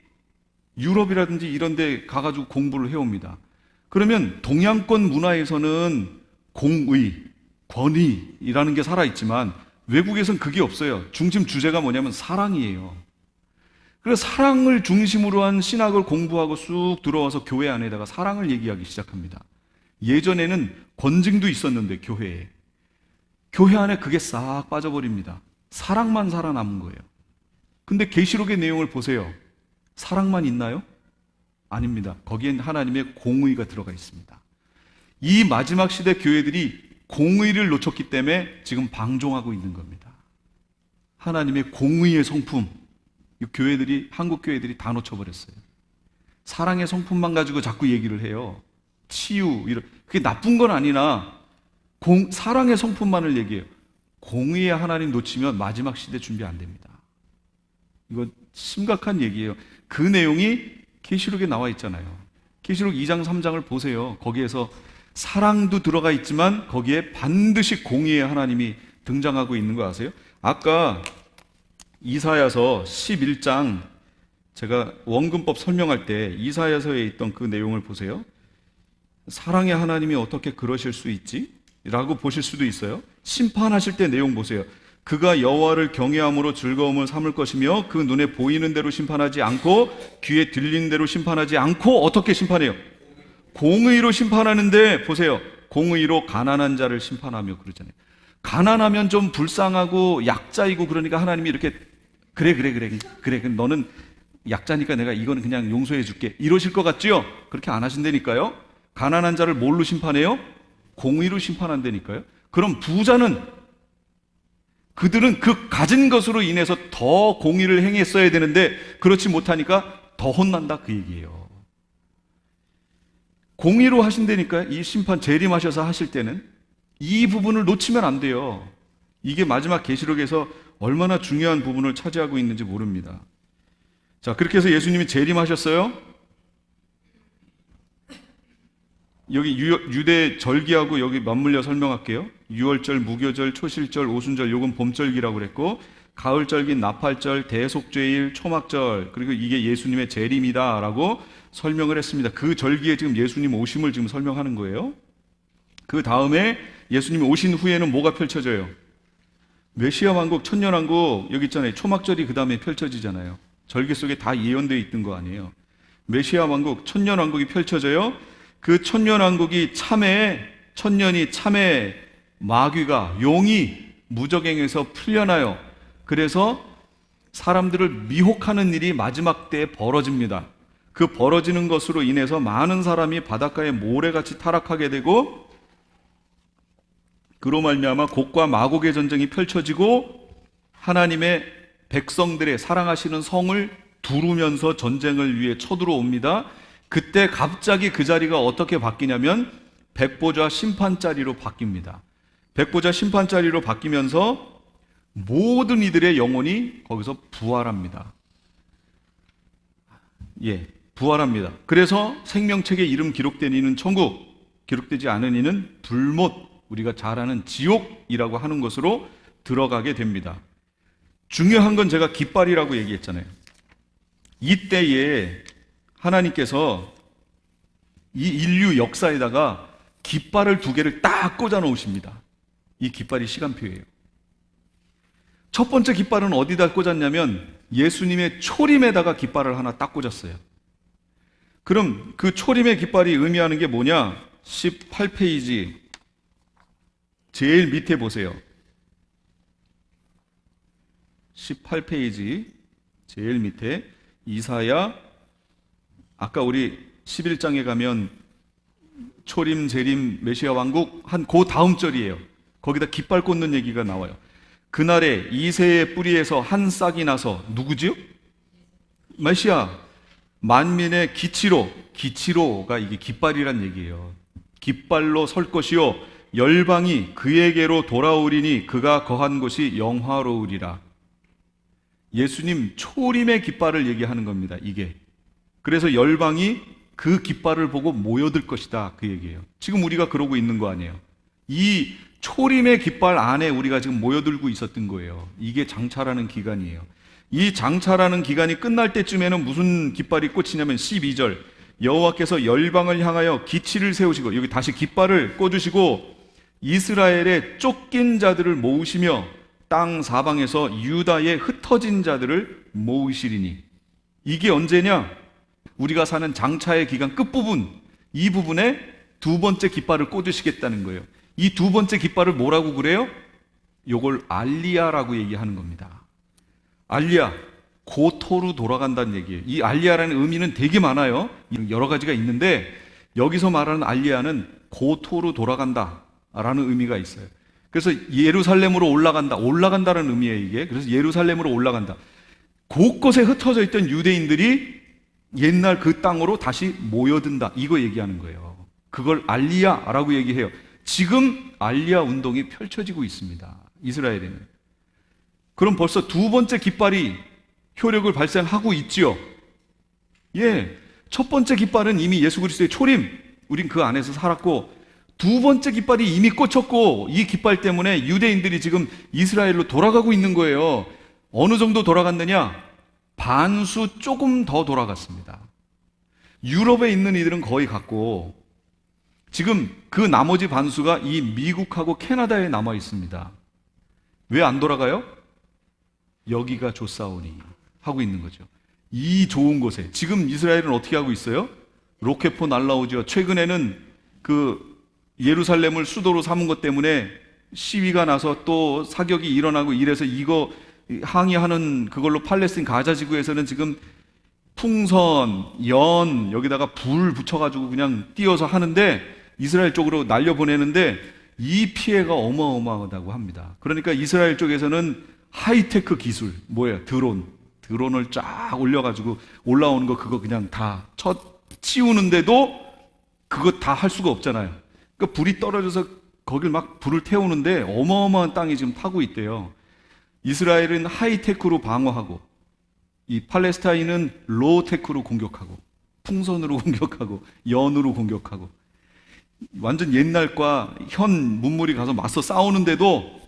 유럽이라든지 이런 데 가가지고 공부를 해옵니다. 그러면 동양권 문화에서는 공의, 권위이라는 게 살아있지만 외국에선 그게 없어요. 중심 주제가 뭐냐면 사랑이에요. 그래서 사랑을 중심으로 한 신학을 공부하고 쑥 들어와서 교회 안에다가 사랑을 얘기하기 시작합니다. 예전에는 권징도 있었는데 교회 안에 그게 싹 빠져버립니다. 사랑만 살아남은 거예요. 근데 계시록의 내용을 보세요. 사랑만 있나요? 아닙니다. 거기엔 하나님의 공의가 들어가 있습니다. 이 마지막 시대 교회들이 공의를 놓쳤기 때문에 지금 방종하고 있는 겁니다. 하나님의 공의의 성품, 이 교회들이, 한국 교회들이 다 놓쳐버렸어요. 사랑의 성품만 가지고 자꾸 얘기를 해요. 치유, 그게 나쁜 건 아니나 사랑의 성품만을 얘기해요. 공의의 하나님 놓치면 마지막 시대 준비 안 됩니다. 이건 심각한 얘기예요. 그 내용이 계시록에 나와 있잖아요. 계시록 2장 3장을 보세요. 거기에서 사랑도 들어가 있지만 거기에 반드시 공의의 하나님이 등장하고 있는 거 아세요? 아까 이사야서 11장 제가 원근법 설명할 때 이사야서에 있던 그 내용을 보세요. 사랑의 하나님이 어떻게 그러실 수 있지? 라고 보실 수도 있어요. 심판하실 때 내용 보세요. 그가 여호와를 경외함으로 즐거움을 삼을 것이며 그 눈에 보이는 대로 심판하지 않고 귀에 들리는 대로 심판하지 않고 어떻게 심판해요? 공의로 심판하는데 보세요. 공의로 가난한 자를 심판하며 그러잖아요. 가난하면 좀 불쌍하고 약자이고 그러니까 하나님이 이렇게 그래 너는 약자니까 내가 이거는 그냥 용서해 줄게 이러실 것 같지요? 그렇게 안 하신다니까요. 가난한 자를 뭘로 심판해요? 공의로 심판한다니까요. 그럼 부자는 그들은 그 가진 것으로 인해서 더 공의를 행했어야 되는데 그렇지 못하니까 더 혼난다 그 얘기예요. 공의로 하신다니까요. 이 심판 재림하셔서 하실 때는 이 부분을 놓치면 안 돼요. 이게 마지막 계시록에서 얼마나 중요한 부분을 차지하고 있는지 모릅니다. 자, 그렇게 해서 예수님이 재림하셨어요. 여기 유대 절기하고 여기 맞물려 설명할게요. 유월절, 무교절, 초실절, 오순절, 요건 봄절기라고 그랬고 가을절기, 나팔절, 대속죄일, 초막절 그리고 이게 예수님의 재림이다 라고 설명을 했습니다. 그 절기에 지금 예수님 오심을 지금 설명하는 거예요. 그 다음에 예수님이 오신 후에는 뭐가 펼쳐져요? 메시아 왕국, 천년왕국 여기 있잖아요. 초막절이 그 다음에 펼쳐지잖아요. 절기 속에 다 예언되어 있던 거 아니에요. 메시아 왕국, 천년왕국이 펼쳐져요. 그 천년왕국이 천년이 참에 마귀가 용이 무적행에서 풀려나요. 그래서 사람들을 미혹하는 일이 마지막 때에 벌어집니다. 그 벌어지는 것으로 인해서 많은 사람이 바닷가에 모래같이 타락하게 되고 그로 말미암아 곡과 마곡의 전쟁이 펼쳐지고 하나님의 백성들의 사랑하시는 성을 두르면서 전쟁을 위해 쳐들어옵니다. 그때 갑자기 그 자리가 어떻게 바뀌냐면 백보자 심판자리로 바뀝니다. 백보자 심판자리로 바뀌면서 모든 이들의 영혼이 거기서 부활합니다. 부활합니다. 그래서 생명책에 이름 기록된 이는 천국, 기록되지 않은 이는 불못, 우리가 잘 아는 지옥이라고 하는 것으로 들어가게 됩니다. 중요한 건 제가 깃발이라고 얘기했잖아요. 이때에 하나님께서 이 인류 역사에다가 깃발을 2개를 딱 꽂아 놓으십니다. 이 깃발이 시간표예요. 첫 번째 깃발은 어디다 꽂았냐면 예수님의 초림에다가 깃발을 하나 딱 꽂았어요. 그럼 그 초림의 깃발이 의미하는 게 뭐냐? 18페이지 제일 밑에 보세요. 18페이지 제일 밑에 이사야, 아까 우리 11장에 가면 초림, 재림, 메시아 왕국 한 그 다음 절이에요. 거기다 깃발 꽂는 얘기가 나와요. 그날에 이새의 뿌리에서 한 싹이 나서 누구지요? 메시아, 만민의 기치로가 이게 깃발이란 얘기예요. 깃발로 설 것이요 열방이 그에게로 돌아오리니 그가 거한 곳이 영화로우리라. 예수님 초림의 깃발을 얘기하는 겁니다. 이게. 그래서 열방이 그 깃발을 보고 모여들 것이다 그 얘기예요. 지금 우리가 그러고 있는 거 아니에요. 이 초림의 깃발 안에 우리가 지금 모여들고 있었던 거예요. 이게 장차라는 기간이에요. 이 장차라는 기간이 끝날 때쯤에는 무슨 깃발이 꽂히냐면 12절 여호와께서 열방을 향하여 기치를 세우시고, 여기 다시 깃발을 꽂으시고 이스라엘의 쫓긴 자들을 모으시며 땅 사방에서 유다의 흩어진 자들을 모으시리니. 이게 언제냐? 우리가 사는 장차의 기간 끝부분, 이 부분에 두 번째 깃발을 꽂으시겠다는 거예요. 이 두 번째 깃발을 뭐라고 그래요? 요걸 알리야라고 얘기하는 겁니다. 알리야, 고토로 돌아간다는 얘기예요. 이 알리야라는 의미는 되게 많아요. 여러 가지가 있는데 여기서 말하는 알리야는 고토로 돌아간다라는 의미가 있어요. 그래서 예루살렘으로 올라간다는 의미예요, 이게. 그래서 예루살렘으로 올라간다. 곳곳에 흩어져 있던 유대인들이 옛날 그 땅으로 다시 모여든다. 이거 얘기하는 거예요. 그걸 알리야라고 얘기해요. 지금 알리야 운동이 펼쳐지고 있습니다. 이스라엘에는. 그럼 벌써 두 번째 깃발이 효력을 발생하고 있지요. 예. 첫 번째 깃발은 이미 예수 그리스도의 초림. 우린 그 안에서 살았고, 두 번째 깃발이 이미 꽂혔고, 이 깃발 때문에 유대인들이 지금 이스라엘로 돌아가고 있는 거예요. 어느 정도 돌아갔느냐? 반수 조금 더 돌아갔습니다. 유럽에 있는 이들은 거의 갔고, 지금 그 나머지 반수가 이 미국하고 캐나다에 남아 있습니다. 왜 안 돌아가요? 여기가 좋사오니 하고 있는 거죠. 이 좋은 곳에 지금 이스라엘은 어떻게 하고 있어요? 로켓포 날라오죠. 최근에는 그 예루살렘을 수도로 삼은 것 때문에 시위가 나서 또 사격이 일어나고 이래서 이거 항의하는 그걸로 팔레스틴 가자 지구에서는 지금 풍선, 연 여기다가 불 붙여가지고 그냥 띄워서 하는데 이스라엘 쪽으로 날려보내는데 이 피해가 어마어마하다고 합니다. 그러니까 이스라엘 쪽에서는 하이테크 기술, 뭐예요? 드론을 쫙 올려가지고 올라오는 거 그거 그냥 다 치우는데도 그거 다 할 수가 없잖아요. 그러니까 불이 떨어져서 거길 막 불을 태우는데 어마어마한 땅이 지금 타고 있대요. 이스라엘은 하이테크로 방어하고 이 팔레스타인은 로우테크로 공격하고 풍선으로 공격하고 연으로 공격하고 완전 옛날과 현 문물이 가서 맞서 싸우는데도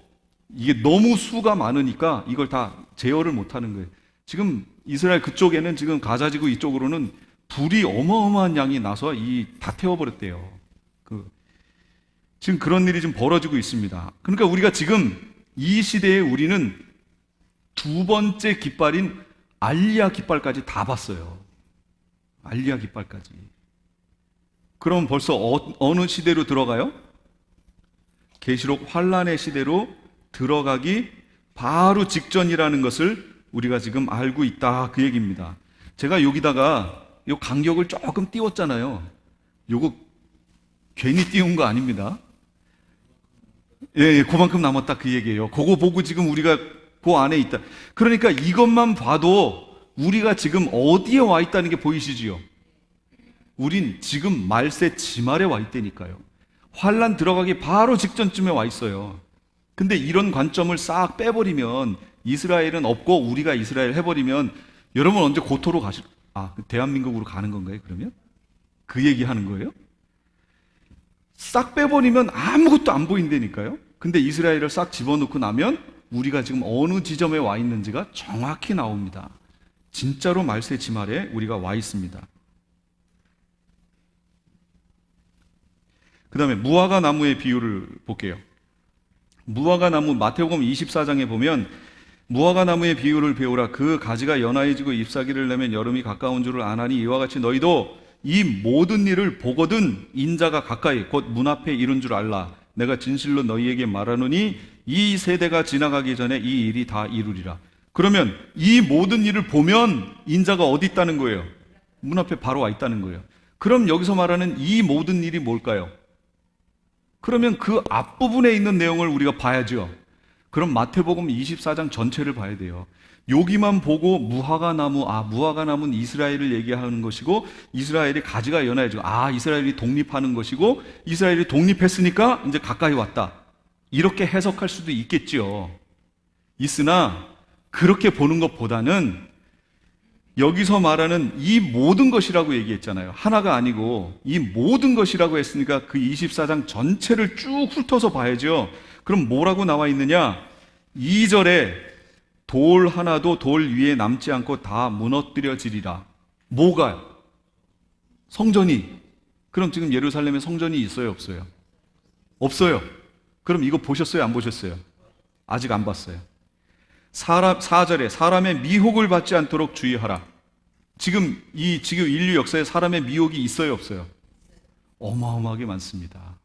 이게 너무 수가 많으니까 이걸 다 제어를 못하는 거예요. 지금 이스라엘 그쪽에는 지금 가자지구 이쪽으로는 불이 어마어마한 양이 나서 다 태워버렸대요. 지금 그런 일이 좀 벌어지고 있습니다. 그러니까 우리가 지금 이 시대에 우리는 두 번째 깃발인 알리야 깃발까지 다 봤어요. 알리야 깃발까지. 그럼 벌써 어느 시대로 들어가요? 계시록 환란의 시대로 들어가기 바로 직전이라는 것을 우리가 지금 알고 있다, 그 얘기입니다. 제가 여기다가 요 간격을 조금 띄웠잖아요. 요거 괜히 띄운 거 아닙니다. 예, 그만큼 남았다 그 얘기예요. 그거 보고 지금 우리가 그 안에 있다. 그러니까 이것만 봐도 우리가 지금 어디에 와 있다는 게 보이시지요? 우린 지금 말세 지말에 와 있다니까요. 환란 들어가기 바로 직전쯤에 와 있어요. 근데 이런 관점을 싹 빼버리면 이스라엘은 없고 우리가 이스라엘 해버리면 여러분 언제 고토로 대한민국으로 가는 건가요, 그러면? 그 얘기 하는 거예요? 싹 빼버리면 아무것도 안 보인다니까요. 근데 이스라엘을 싹 집어넣고 나면 우리가 지금 어느 지점에 와 있는지가 정확히 나옵니다. 진짜로 말세 지말에 우리가 와 있습니다. 그 다음에 무화과 나무의 비유를 볼게요. 무화과 나무, 마태복음 24장에 보면 무화과 나무의 비유를 배우라. 그 가지가 연하여지고 잎사귀를 내면 여름이 가까운 줄을 아나니 이와 같이 너희도 이 모든 일을 보거든 인자가 가까이 곧 문 앞에 이른 줄 알라. 내가 진실로 너희에게 말하노니 이 세대가 지나가기 전에 이 일이 다 이루리라. 그러면 이 모든 일을 보면 인자가 어디 있다는 거예요? 문 앞에 바로 와 있다는 거예요. 그럼 여기서 말하는 이 모든 일이 뭘까요? 그러면 그 앞부분에 있는 내용을 우리가 봐야죠. 그럼 마태복음 24장 전체를 봐야 돼요. 여기만 보고 무화과 나무는 이스라엘을 얘기하는 것이고 이스라엘이 가지가 연하여지고 이스라엘이 독립하는 것이고 이스라엘이 독립했으니까 이제 가까이 왔다. 이렇게 해석할 수도 있겠죠. 있으나 그렇게 보는 것보다는 여기서 말하는 이 모든 것이라고 얘기했잖아요. 하나가 아니고 이 모든 것이라고 했으니까 그 24장 전체를 쭉 훑어서 봐야죠. 그럼 뭐라고 나와 있느냐? 2절에 돌 하나도 돌 위에 남지 않고 다 무너뜨려지리라. 뭐가? 성전이. 그럼 지금 예루살렘에 성전이 있어요, 없어요? 없어요. 그럼 이거 보셨어요, 안 보셨어요? 아직 안 봤어요. 4절에 사람의 미혹을 받지 않도록 주의하라. 지금 인류 역사에 사람의 미혹이 있어요, 없어요? 어마어마하게 많습니다.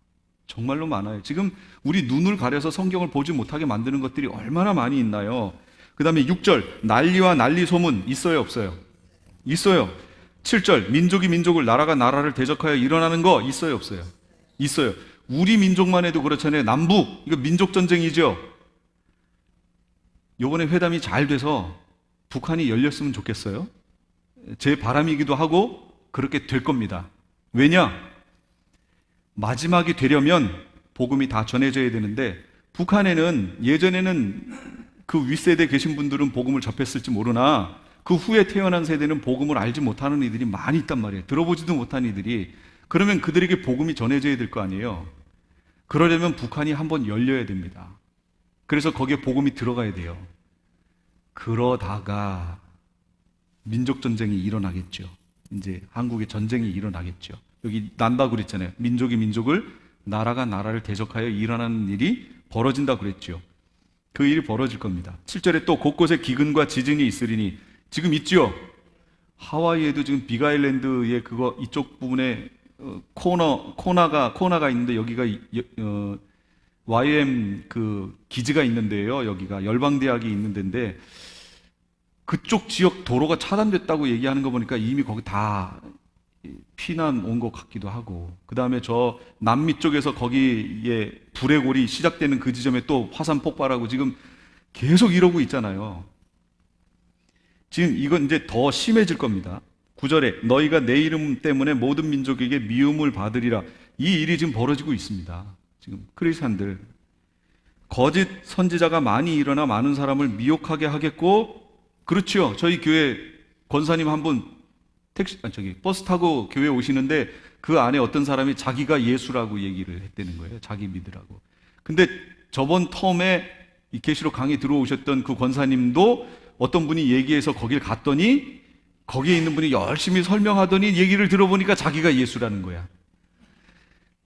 정말로 많아요. 지금 우리 눈을 가려서 성경을 보지 못하게 만드는 것들이 얼마나 많이 있나요? 그 다음에 6절, 난리와 난리 소문 있어요, 없어요? 있어요. 7절, 민족이 민족을, 나라가 나라를 대적하여 일어나는 거 있어요, 없어요? 있어요. 우리 민족만 해도 그렇잖아요. 남북, 이거 민족 전쟁이죠. 요번에 회담이 잘 돼서 북한이 열렸으면 좋겠어요. 제 바람이기도 하고 그렇게 될 겁니다. 왜냐? 마지막이 되려면 복음이 다 전해져야 되는데, 북한에는 예전에는 그 윗세대에 계신 분들은 복음을 접했을지 모르나 그 후에 태어난 세대는 복음을 알지 못하는 이들이 많이 있단 말이에요. 들어보지도 못한 이들이. 그러면 그들에게 복음이 전해져야 될 거 아니에요. 그러려면 북한이 한번 열려야 됩니다. 그래서 거기에 복음이 들어가야 돼요. 그러다가 민족전쟁이 일어나겠죠. 이제 한국에 전쟁이 일어나겠죠. 여기 난다고 그랬잖아요. 민족이 민족을, 나라가 나라를 대적하여 일어나는 일이 벌어진다고 그랬죠. 그 일이 벌어질 겁니다. 7절에 또 곳곳에 기근과 지진이 있으리니, 지금 있죠. 하와이에도 지금 빅아일랜드의 그거 이쪽 부분에 코나가 있는데, 여기가 YM 그 기지가 있는데요. 여기가 열방대학이 있는 데인데, 그쪽 지역 도로가 차단됐다고 얘기하는 거 보니까 이미 거기 다 피난 온 것 같기도 하고, 그 다음에 저 남미 쪽에서 거기에 불의 골이 시작되는 그 지점에 또 화산 폭발하고 지금 계속 이러고 있잖아요. 지금 이건 이제 더 심해질 겁니다. 9절에 너희가 내 이름 때문에 모든 민족에게 미움을 받으리라. 이 일이 지금 벌어지고 있습니다. 지금 크리스찬들, 거짓 선지자가 많이 일어나 많은 사람을 미혹하게 하겠고, 그렇죠. 저희 교회 권사님 한 분 버스 타고 교회 오시는데 그 안에 어떤 사람이 자기가 예수라고 얘기를 했다는 거예요. 자기 믿으라고. 근데 저번 텀에 이 계시록 강의 들어오셨던 그 권사님도 어떤 분이 얘기해서 거길 갔더니 거기에 있는 분이 열심히 설명하더니 얘기를 들어보니까 자기가 예수라는 거야.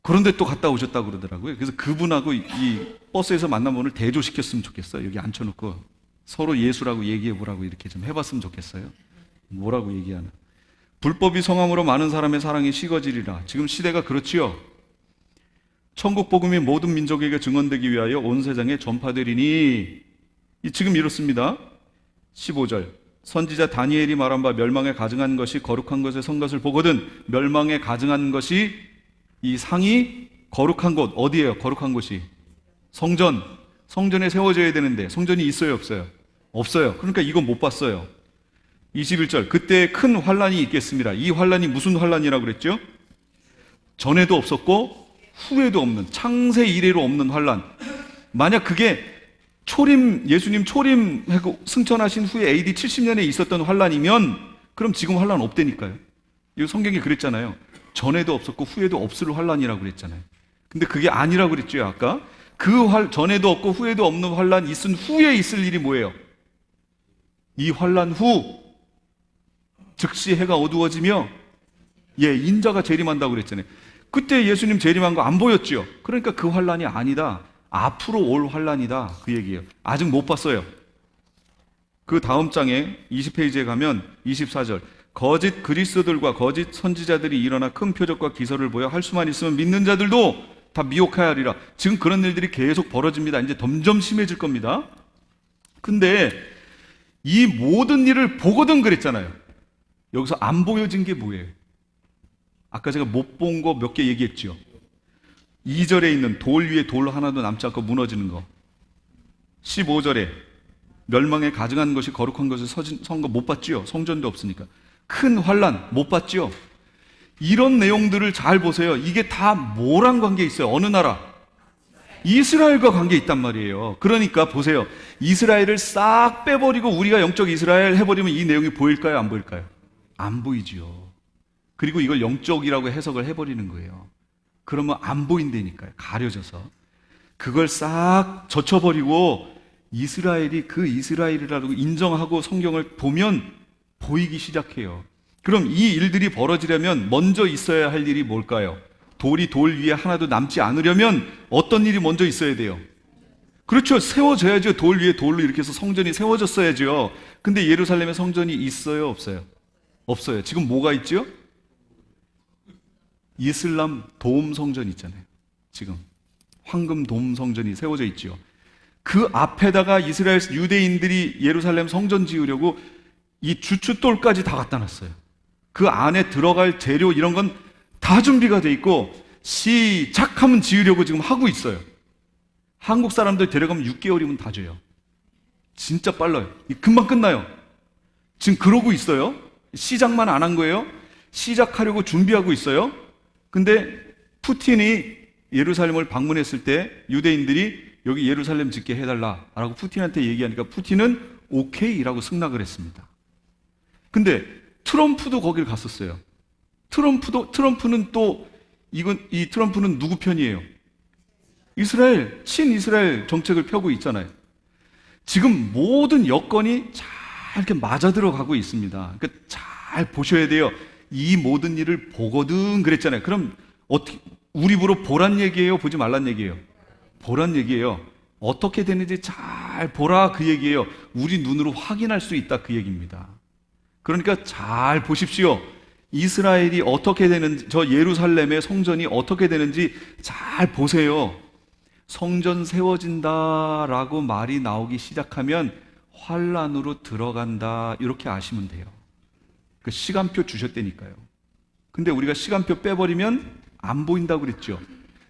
그런데 또 갔다 오셨다고 그러더라고요. 그래서 그분하고 이 버스에서 만난 분을 대조시켰으면 좋겠어요. 여기 앉혀놓고 서로 예수라고 얘기해보라고 이렇게 좀 해봤으면 좋겠어요. 뭐라고 얘기하나. 불법이 성함으로 많은 사람의 사랑이 식어지리라. 지금 시대가 그렇지요. 천국 복음이 모든 민족에게 증언되기 위하여 온 세상에 전파되리니, 지금 이렇습니다. 15절, 선지자 다니엘이 말한 바 멸망에 가증한 것이 거룩한 것에 선 것을 보거든. 멸망에 가증한 것이, 이 상이 거룩한 곳 어디예요? 거룩한 곳이 성전. 성전에 세워져야 되는데 성전이 있어요, 없어요? 없어요. 그러니까 이건 못 봤어요. 21절, 그때 큰 환란이 있겠습니다. 이 환란이 무슨 환란이라고 그랬죠? 전에도 없었고 후에도 없는, 창세 이래로 없는 환란. 만약 그게 예수님 초림하고 승천하신 후에 AD 70년에 있었던 환란이면 그럼 지금 환란 없다니까요. 이거 성경이 그랬잖아요. 전에도 없었고 후에도 없을 환란이라고 그랬잖아요. 근데 그게 아니라고 그랬죠, 아까. 전에도 없고 후에도 없는 환란 있은 후에 있을 일이 뭐예요? 이 환란 후 즉시 해가 어두워지며 인자가 재림한다고 그랬잖아요. 그때 예수님 재림한 거 안 보였죠? 그러니까 그 환란이 아니다. 앞으로 올 환란이다. 그 얘기예요. 아직 못 봤어요. 그 다음 장에 20페이지에 가면 24절, 거짓 그리스도들과 거짓 선지자들이 일어나 큰 표적과 기사를 보여 할 수만 있으면 믿는 자들도 다 미혹하여 하리라. 지금 그런 일들이 계속 벌어집니다. 이제 점점 심해질 겁니다. 근데 이 모든 일을 보거든 그랬잖아요. 여기서 안 보여진 게 뭐예요? 아까 제가 못 본 거 몇 개 얘기했죠. 2절에 있는 돌 위에 돌 하나도 남지 않고 무너지는 거. 15절에 멸망에 가증한 것이 거룩한 것을 선 거 못 봤죠. 성전도 없으니까. 큰 환란 못 봤죠. 이런 내용들을 잘 보세요. 이게 다 뭐랑 관계 있어요? 어느 나라? 이스라엘과 관계 있단 말이에요. 그러니까 보세요. 이스라엘을 싹 빼버리고 우리가 영적 이스라엘 해버리면 이 내용이 보일까요? 안 보일까요? 안 보이지요. 그리고 이걸 영적이라고 해석을 해버리는 거예요. 그러면 안 보인다니까요. 가려져서. 그걸 싹 젖혀버리고 이스라엘이 그 이스라엘이라고 인정하고 성경을 보면 보이기 시작해요. 그럼 이 일들이 벌어지려면 먼저 있어야 할 일이 뭘까요? 돌이 돌 위에 하나도 남지 않으려면 어떤 일이 먼저 있어야 돼요? 그렇죠. 세워져야죠. 돌 위에 돌로 이렇게 해서 성전이 세워졌어야죠. 근데 예루살렘에 성전이 있어요, 없어요? 없어요. 지금 뭐가 있죠? 이슬람 도움 성전 있잖아요. 지금 황금 도움 성전이 세워져 있죠. 그 앞에다가 이스라엘 유대인들이 예루살렘 성전 지으려고 이 주춧돌까지 다 갖다 놨어요. 그 안에 들어갈 재료 이런 건 다 준비가 돼 있고 시작하면 지으려고 지금 하고 있어요. 한국 사람들 데려가면 6개월이면 다 줘요. 진짜 빨라요. 금방 끝나요. 지금 그러고 있어요. 시작만 안 한 거예요. 시작하려고 준비하고 있어요. 근데 푸틴이 예루살렘을 방문했을 때 유대인들이 여기 예루살렘 짓게 해달라라고 푸틴한테 얘기하니까 푸틴은 오케이라고 승낙을 했습니다. 근데 트럼프도 거길 갔었어요. 트럼프는 또 이 트럼프는 누구 편이에요? 이스라엘, 친이스라엘 정책을 펴고 있잖아요. 지금 모든 여건이 잘 이렇게 맞아 들어가고 있습니다. 그러니까 잘 보셔야 돼요. 이 모든 일을 보거든 그랬잖아요. 그럼 어떻게 우리 입으로 보란 얘기예요? 보지 말란 얘기예요? 보란 얘기예요. 어떻게 되는지 잘 보라 그 얘기예요. 우리 눈으로 확인할 수 있다 그 얘기입니다. 그러니까 잘 보십시오. 이스라엘이 어떻게 되는지, 저 예루살렘의 성전이 어떻게 되는지 잘 보세요. 성전 세워진다라고 말이 나오기 시작하면 환란으로 들어간다 이렇게 아시면 돼요. 그 시간표 주셨다니까요. 근데 우리가 시간표 빼버리면 안 보인다고 그랬죠.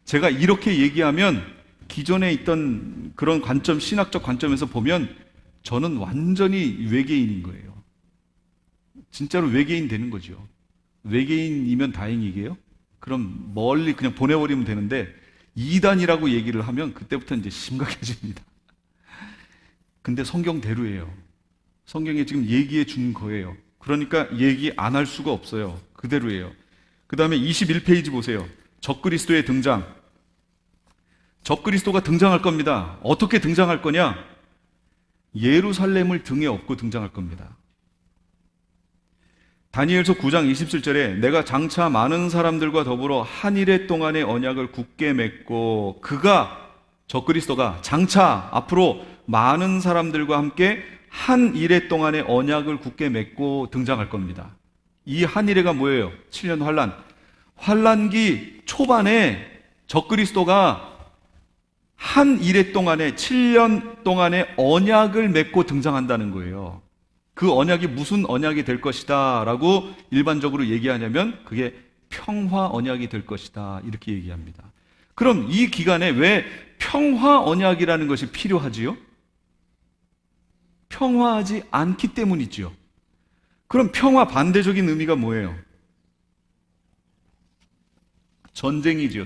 제가 이렇게 얘기하면 기존에 있던 그런 관점, 신학적 관점에서 보면 저는 완전히 외계인인 거예요. 진짜로 외계인 되는 거죠. 외계인이면 다행이게요. 그럼 멀리 그냥 보내버리면 되는데 이단이라고 얘기를 하면 그때부터 이제 심각해집니다. 근데 성경대로예요. 성경에 지금 얘기해 준 거예요. 그러니까 얘기 안 할 수가 없어요. 그대로예요. 그 다음에 21페이지 보세요. 적그리스도의 등장. 적그리스도가 등장할 겁니다. 어떻게 등장할 거냐? 예루살렘을 등에 업고 등장할 겁니다. 다니엘서 9장 27절에 내가 장차 많은 사람들과 더불어 한 일해 동안의 언약을 굳게 맺고 그가 적그리스도가 장차 앞으로 많은 사람들과 함께 한 일해 동안의 언약을 굳게 맺고 등장할 겁니다. 이 한 일해가 뭐예요? 7년 환란. 환란기 초반에 적그리스도가 한 일해 동안에 7년 동안의 언약을 맺고 등장한다는 거예요. 그 언약이 무슨 언약이 될 것이다 라고 일반적으로 얘기하냐면 그게 평화 언약이 될 것이다 이렇게 얘기합니다. 그럼 이 기간에 왜 평화 언약이라는 것이 필요하지요? 평화하지 않기 때문이지요. 그럼 평화 반대적인 의미가 뭐예요? 전쟁이지요.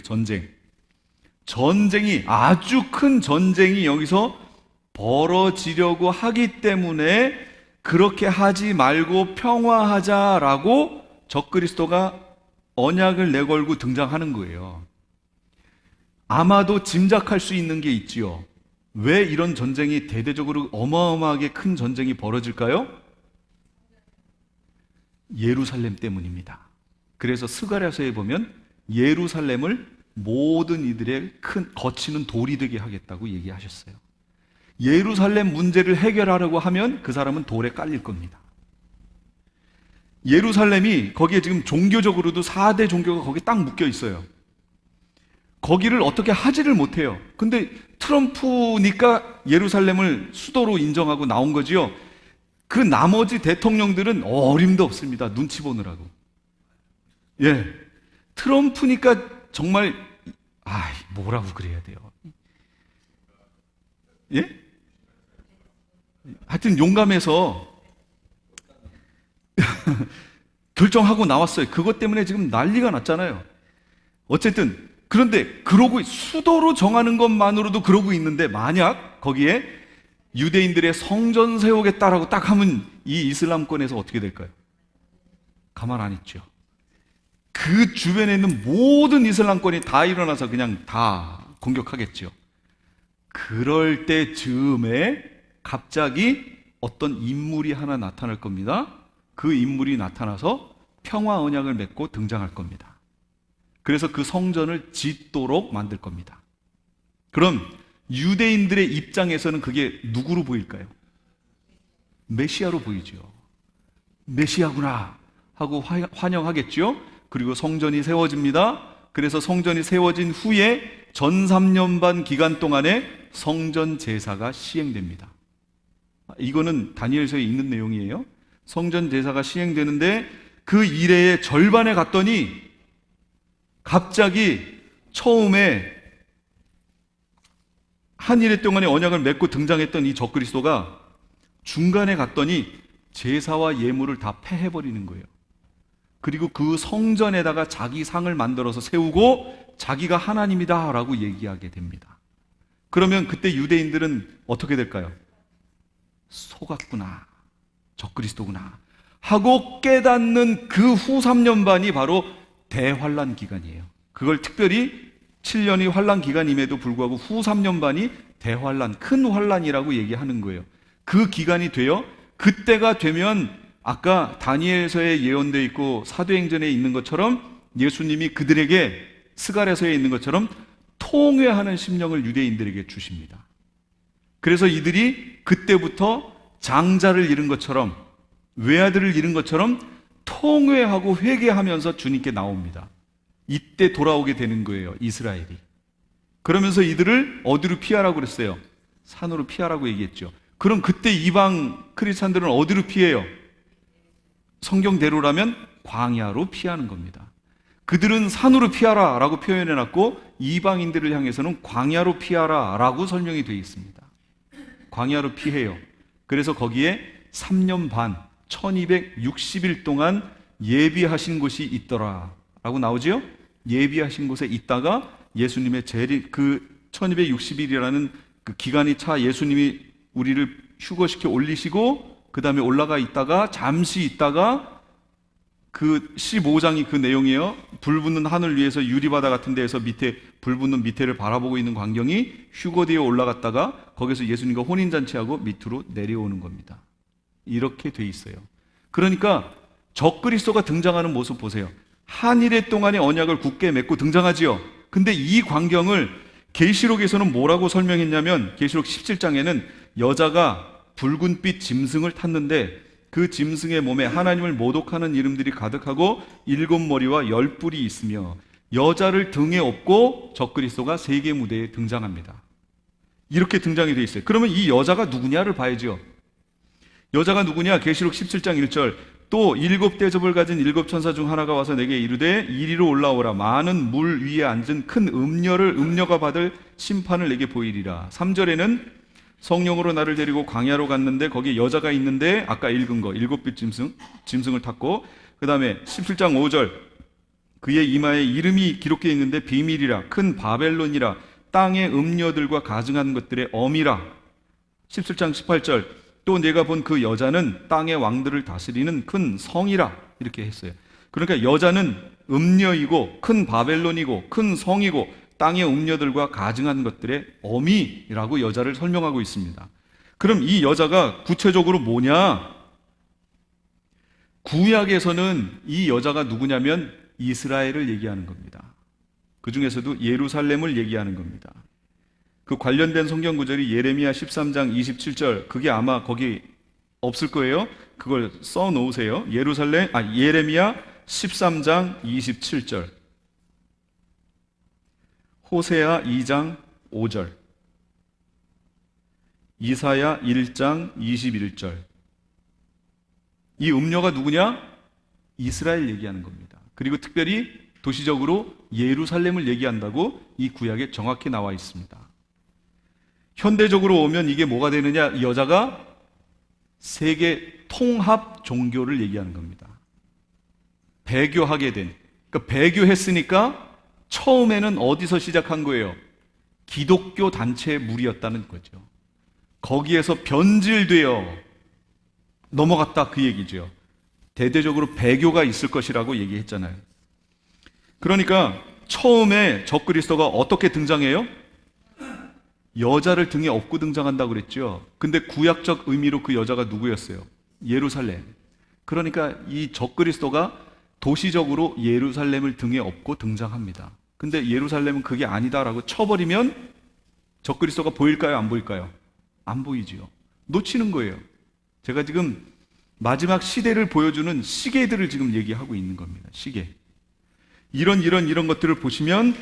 전쟁이 아주 큰 전쟁이 여기서 벌어지려고 하기 때문에 그렇게 하지 말고 평화하자라고 적그리스도가 언약을 내걸고 등장하는 거예요. 아마도 짐작할 수 있는 게 있지요. 왜 이런 전쟁이 대대적으로 어마어마하게 큰 전쟁이 벌어질까요? 예루살렘 때문입니다. 그래서 스가랴서에 보면 예루살렘을 모든 이들의 큰 거치는 돌이 되게 하겠다고 얘기하셨어요. 예루살렘 문제를 해결하려고 하면 그 사람은 돌에 깔릴 겁니다. 예루살렘이 거기에 지금 종교적으로도 4대 종교가 거기 딱 묶여 있어요. 거기를 어떻게 하지를 못해요. 근데 트럼프니까 예루살렘을 수도로 인정하고 나온 거지요. 그 나머지 대통령들은 어림도 없습니다. 눈치 보느라고. 예. 트럼프니까 정말 뭐라고 그래야 돼요. 예? 하여튼 용감해서 결정하고 나왔어요. 그것 때문에 지금 난리가 났잖아요. 어쨌든 그런데 그러고 수도로 정하는 것만으로도 그러고 있는데 만약 거기에 유대인들의 성전 세우겠다라고 딱 하면 이 이슬람권에서 어떻게 될까요? 가만 안 있죠. 그 주변에 있는 모든 이슬람권이 다 일어나서 그냥 다 공격하겠죠. 그럴 때 즈음에 갑자기 어떤 인물이 하나 나타날 겁니다. 그 인물이 나타나서 평화 언약을 맺고 등장할 겁니다. 그래서 그 성전을 짓도록 만들 겁니다. 그럼 유대인들의 입장에서는 그게 누구로 보일까요? 메시아로 보이죠. 메시아구나. 하고 환영하겠죠. 그리고 성전이 세워집니다. 그래서 성전이 세워진 후에 전 3년 반 기간 동안에 성전 제사가 시행됩니다. 이거는 다니엘서에 있는 내용이에요. 성전 제사가 시행되는데 그 이래의 절반에 갔더니 갑자기 처음에 한 일해 동안의 언약을 맺고 등장했던 이 적그리스도가 중간에 갔더니 제사와 예물을 다 패해버리는 거예요. 그리고 그 성전에다가 자기 상을 만들어서 세우고 자기가 하나님이다 라고 얘기하게 됩니다. 그러면 그때 유대인들은 어떻게 될까요? 속았구나, 적그리스도구나 하고 깨닫는 그 후 3년 반이 바로 대환란 기간이에요. 그걸 특별히 7년이 환란 기간임에도 불구하고 후 3년 반이 대환란, 큰 환란이라고 얘기하는 거예요. 그 기간이 돼요. 그때가 되면 아까 다니엘서에 예언되어 있고 사도행전에 있는 것처럼 예수님이 그들에게 스가랴서에 있는 것처럼 통회하는 심령을 유대인들에게 주십니다. 그래서 이들이 그때부터 장자를 잃은 것처럼, 외아들을 잃은 것처럼 통회하고 회개하면서 주님께 나옵니다. 이때 돌아오게 되는 거예요, 이스라엘이. 그러면서 이들을 어디로 피하라고 그랬어요? 산으로 피하라고 얘기했죠. 그럼 그때 이방 크리스찬들은 어디로 피해요? 성경대로라면 광야로 피하는 겁니다. 그들은 산으로 피하라 라고 표현해놨고 이방인들을 향해서는 광야로 피하라 라고 설명이 되어 있습니다. 광야로 피해요. 그래서 거기에 3년 반 1260일 동안 예비하신 곳이 있더라 라고 나오죠. 예비하신 곳에 있다가 예수님의 그 1260일이라는 그 기간이 차 예수님이 우리를 휴거시켜 올리시고 그 다음에 올라가 있다가 잠시 있다가 그 15장이 그 내용이에요. 불 붙는 하늘 위에서 유리바다 같은 데에서 밑에 불 붙는 밑에를 바라보고 있는 광경이 휴거되어 올라갔다가 거기서 예수님과 혼인잔치하고 밑으로 내려오는 겁니다. 이렇게 돼 있어요. 그러니까 적그리스도가 등장하는 모습 보세요. 한 일해 동안의 언약을 굳게 맺고 등장하지요. 근데 이 광경을 계시록에서는 뭐라고 설명했냐면 계시록 17장에는 여자가 붉은빛 짐승을 탔는데 그 짐승의 몸에 하나님을 모독하는 이름들이 가득하고 7머리와 10뿔이 있으며 여자를 등에 업고 적그리스도가 세계 무대에 등장합니다. 이렇게 등장이 되어 있어요. 그러면 이 여자가 누구냐를 봐야죠. 여자가 누구냐? 계시록 17장 1절 또 7대접을 가진 7천사 중 하나가 와서 내게 이르되 이리로 올라오라. 많은 물 위에 앉은 큰 음녀가 받을 심판을 내게 보이리라. 3절에는 성령으로 나를 데리고 광야로 갔는데 거기 여자가 있는데 아까 읽은 거 7빛 짐승을 탔고 그 다음에 17장 5절 그의 이마에 이름이 기록되어 있는데 비밀이라 큰 바벨론이라 땅의 음녀들과 가증한 것들의 엄이라. 17장 18절 또 내가 본 그 여자는 땅의 왕들을 다스리는 큰 성이라 이렇게 했어요. 그러니까 여자는 음녀이고 큰 바벨론이고 큰 성이고 땅의 음녀들과 가증한 것들의 어미라고 여자를 설명하고 있습니다. 그럼 이 여자가 구체적으로 뭐냐? 구약에서는 이 여자가 누구냐면 이스라엘을 얘기하는 겁니다. 그 중에서도 예루살렘을 얘기하는 겁니다. 그 관련된 성경 구절이 예레미야 13장 27절 그게 아마 거기 없을 거예요. 그걸 써 놓으세요. 예레미야 13장 27절 호세아 2장 5절 이사야 1장 21절 이 음녀가 누구냐? 이스라엘 얘기하는 겁니다. 그리고 특별히 도시적으로 예루살렘을 얘기한다고 이 구약에 정확히 나와 있습니다. 현대적으로 오면 이게 뭐가 되느냐? 이 여자가 세계 통합 종교를 얘기하는 겁니다. 배교하게 된, 그러니까 배교했으니까 처음에는 어디서 시작한 거예요? 기독교 단체의 무리였다는 거죠. 거기에서 변질되어 넘어갔다 그 얘기죠. 대대적으로 배교가 있을 것이라고 얘기했잖아요. 그러니까 처음에 적그리스도가 어떻게 등장해요? 여자를 등에 업고 등장한다고 그랬죠. 근데 구약적 의미로 그 여자가 누구였어요? 예루살렘. 그러니까 이 적그리스도가 도시적으로 예루살렘을 등에 업고 등장합니다. 근데 예루살렘은 그게 아니다라고 쳐버리면 적그리스도가 보일까요? 안 보일까요? 안 보이지요. 놓치는 거예요. 제가 지금 마지막 시대를 보여주는 시계들을 지금 얘기하고 있는 겁니다. 시계. 이런 것들을 보시면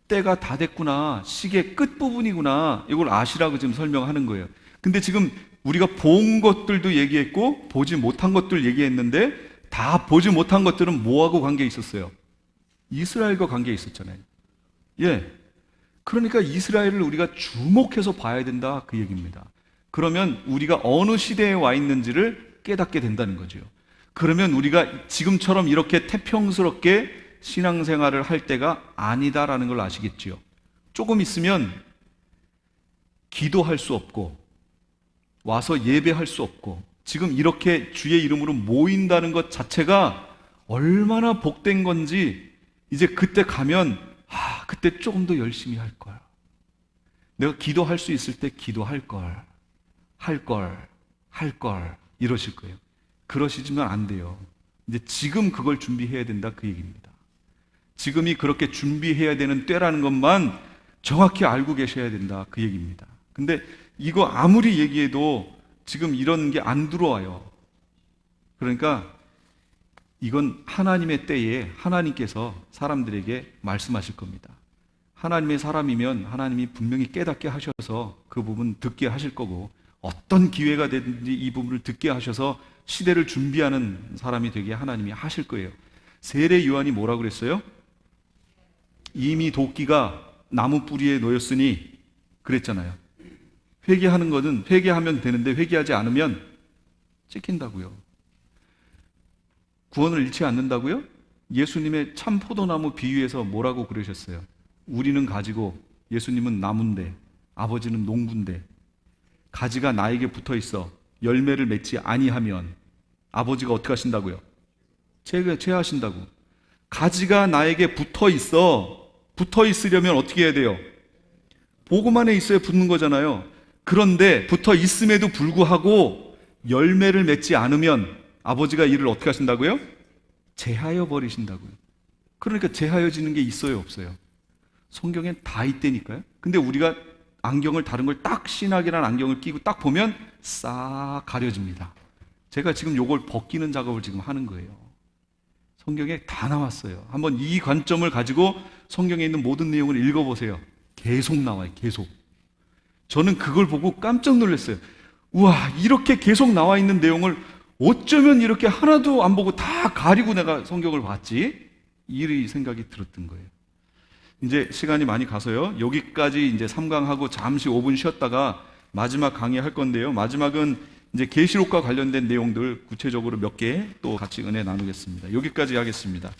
때가 다 됐구나. 시계 끝부분이구나. 이걸 아시라고 지금 설명하는 거예요. 근데 지금 우리가 본 것들도 얘기했고 보지 못한 것들 얘기했는데 다 보지 못한 것들은 뭐하고 관계 있었어요? 이스라엘과 관계 있었잖아요. 예. 그러니까 이스라엘을 우리가 주목해서 봐야 된다 그 얘기입니다. 그러면 우리가 어느 시대에 와 있는지를 깨닫게 된다는 거죠. 그러면 우리가 지금처럼 이렇게 태평스럽게 신앙생활을 할 때가 아니다라는 걸 아시겠지요. 조금 있으면 기도할 수 없고 와서 예배할 수 없고 지금 이렇게 주의 이름으로 모인다는 것 자체가 얼마나 복된 건지 이제 그때 가면 그때 조금 더 열심히 할 걸. 내가 기도할 수 있을 때 기도할 걸. 할 걸. 이러실 거예요. 그러시지만 안 돼요. 이제 지금 그걸 준비해야 된다 그 얘기입니다. 지금이 그렇게 준비해야 되는 때라는 것만 정확히 알고 계셔야 된다 그 얘기입니다. 근데 이거 아무리 얘기해도 지금 이런 게 안 들어와요. 그러니까 이건 하나님의 때에 하나님께서 사람들에게 말씀하실 겁니다. 하나님의 사람이면 하나님이 분명히 깨닫게 하셔서 그 부분 듣게 하실 거고 어떤 기회가 되든지 이 부분을 듣게 하셔서 시대를 준비하는 사람이 되게 하나님이 하실 거예요. 세례 요한이 뭐라고 그랬어요? 이미 도끼가 나무 뿌리에 놓였으니 그랬잖아요. 회개하는 것은 회개하면 되는데 회개하지 않으면 찍힌다고요. 구원을 잃지 않는다고요? 예수님의 참 포도나무 비유에서 뭐라고 그러셨어요? 우리는 가지고 예수님은 나무인데 아버지는 농부인데 가지가 나에게 붙어 있어 열매를 맺지 아니하면 아버지가 어떻게 하신다고요? 제하신다고. 가지가 나에게 붙어 있으려면 어떻게 해야 돼요? 복음 안에 있어야 붙는 거잖아요. 그런데 붙어 있음에도 불구하고 열매를 맺지 않으면 아버지가 이를 어떻게 하신다고요? 제하여 버리신다고요. 그러니까 제하여지는 게 있어요, 없어요? 성경엔 다 있다니까요. 근데 우리가 안경을 다른 걸 딱 신학이라는 안경을 끼고 딱 보면 싹 가려집니다. 제가 지금 요걸 벗기는 작업을 지금 하는 거예요. 성경에 다 나왔어요. 한번 이 관점을 가지고 성경에 있는 모든 내용을 읽어보세요. 계속 나와요, 계속. 저는 그걸 보고 깜짝 놀랐어요. 우와, 이렇게 계속 나와 있는 내용을 어쩌면 이렇게 하나도 안 보고 다 가리고 내가 성경을 봤지? 이 생각이 들었던 거예요. 이제 시간이 많이 가서요. 여기까지 이제 3강하고 잠시 5분 쉬었다가 마지막 강의할 건데요. 마지막은 이제 계시록과 관련된 내용들 구체적으로 몇 개 또 같이 은혜 나누겠습니다. 여기까지 하겠습니다.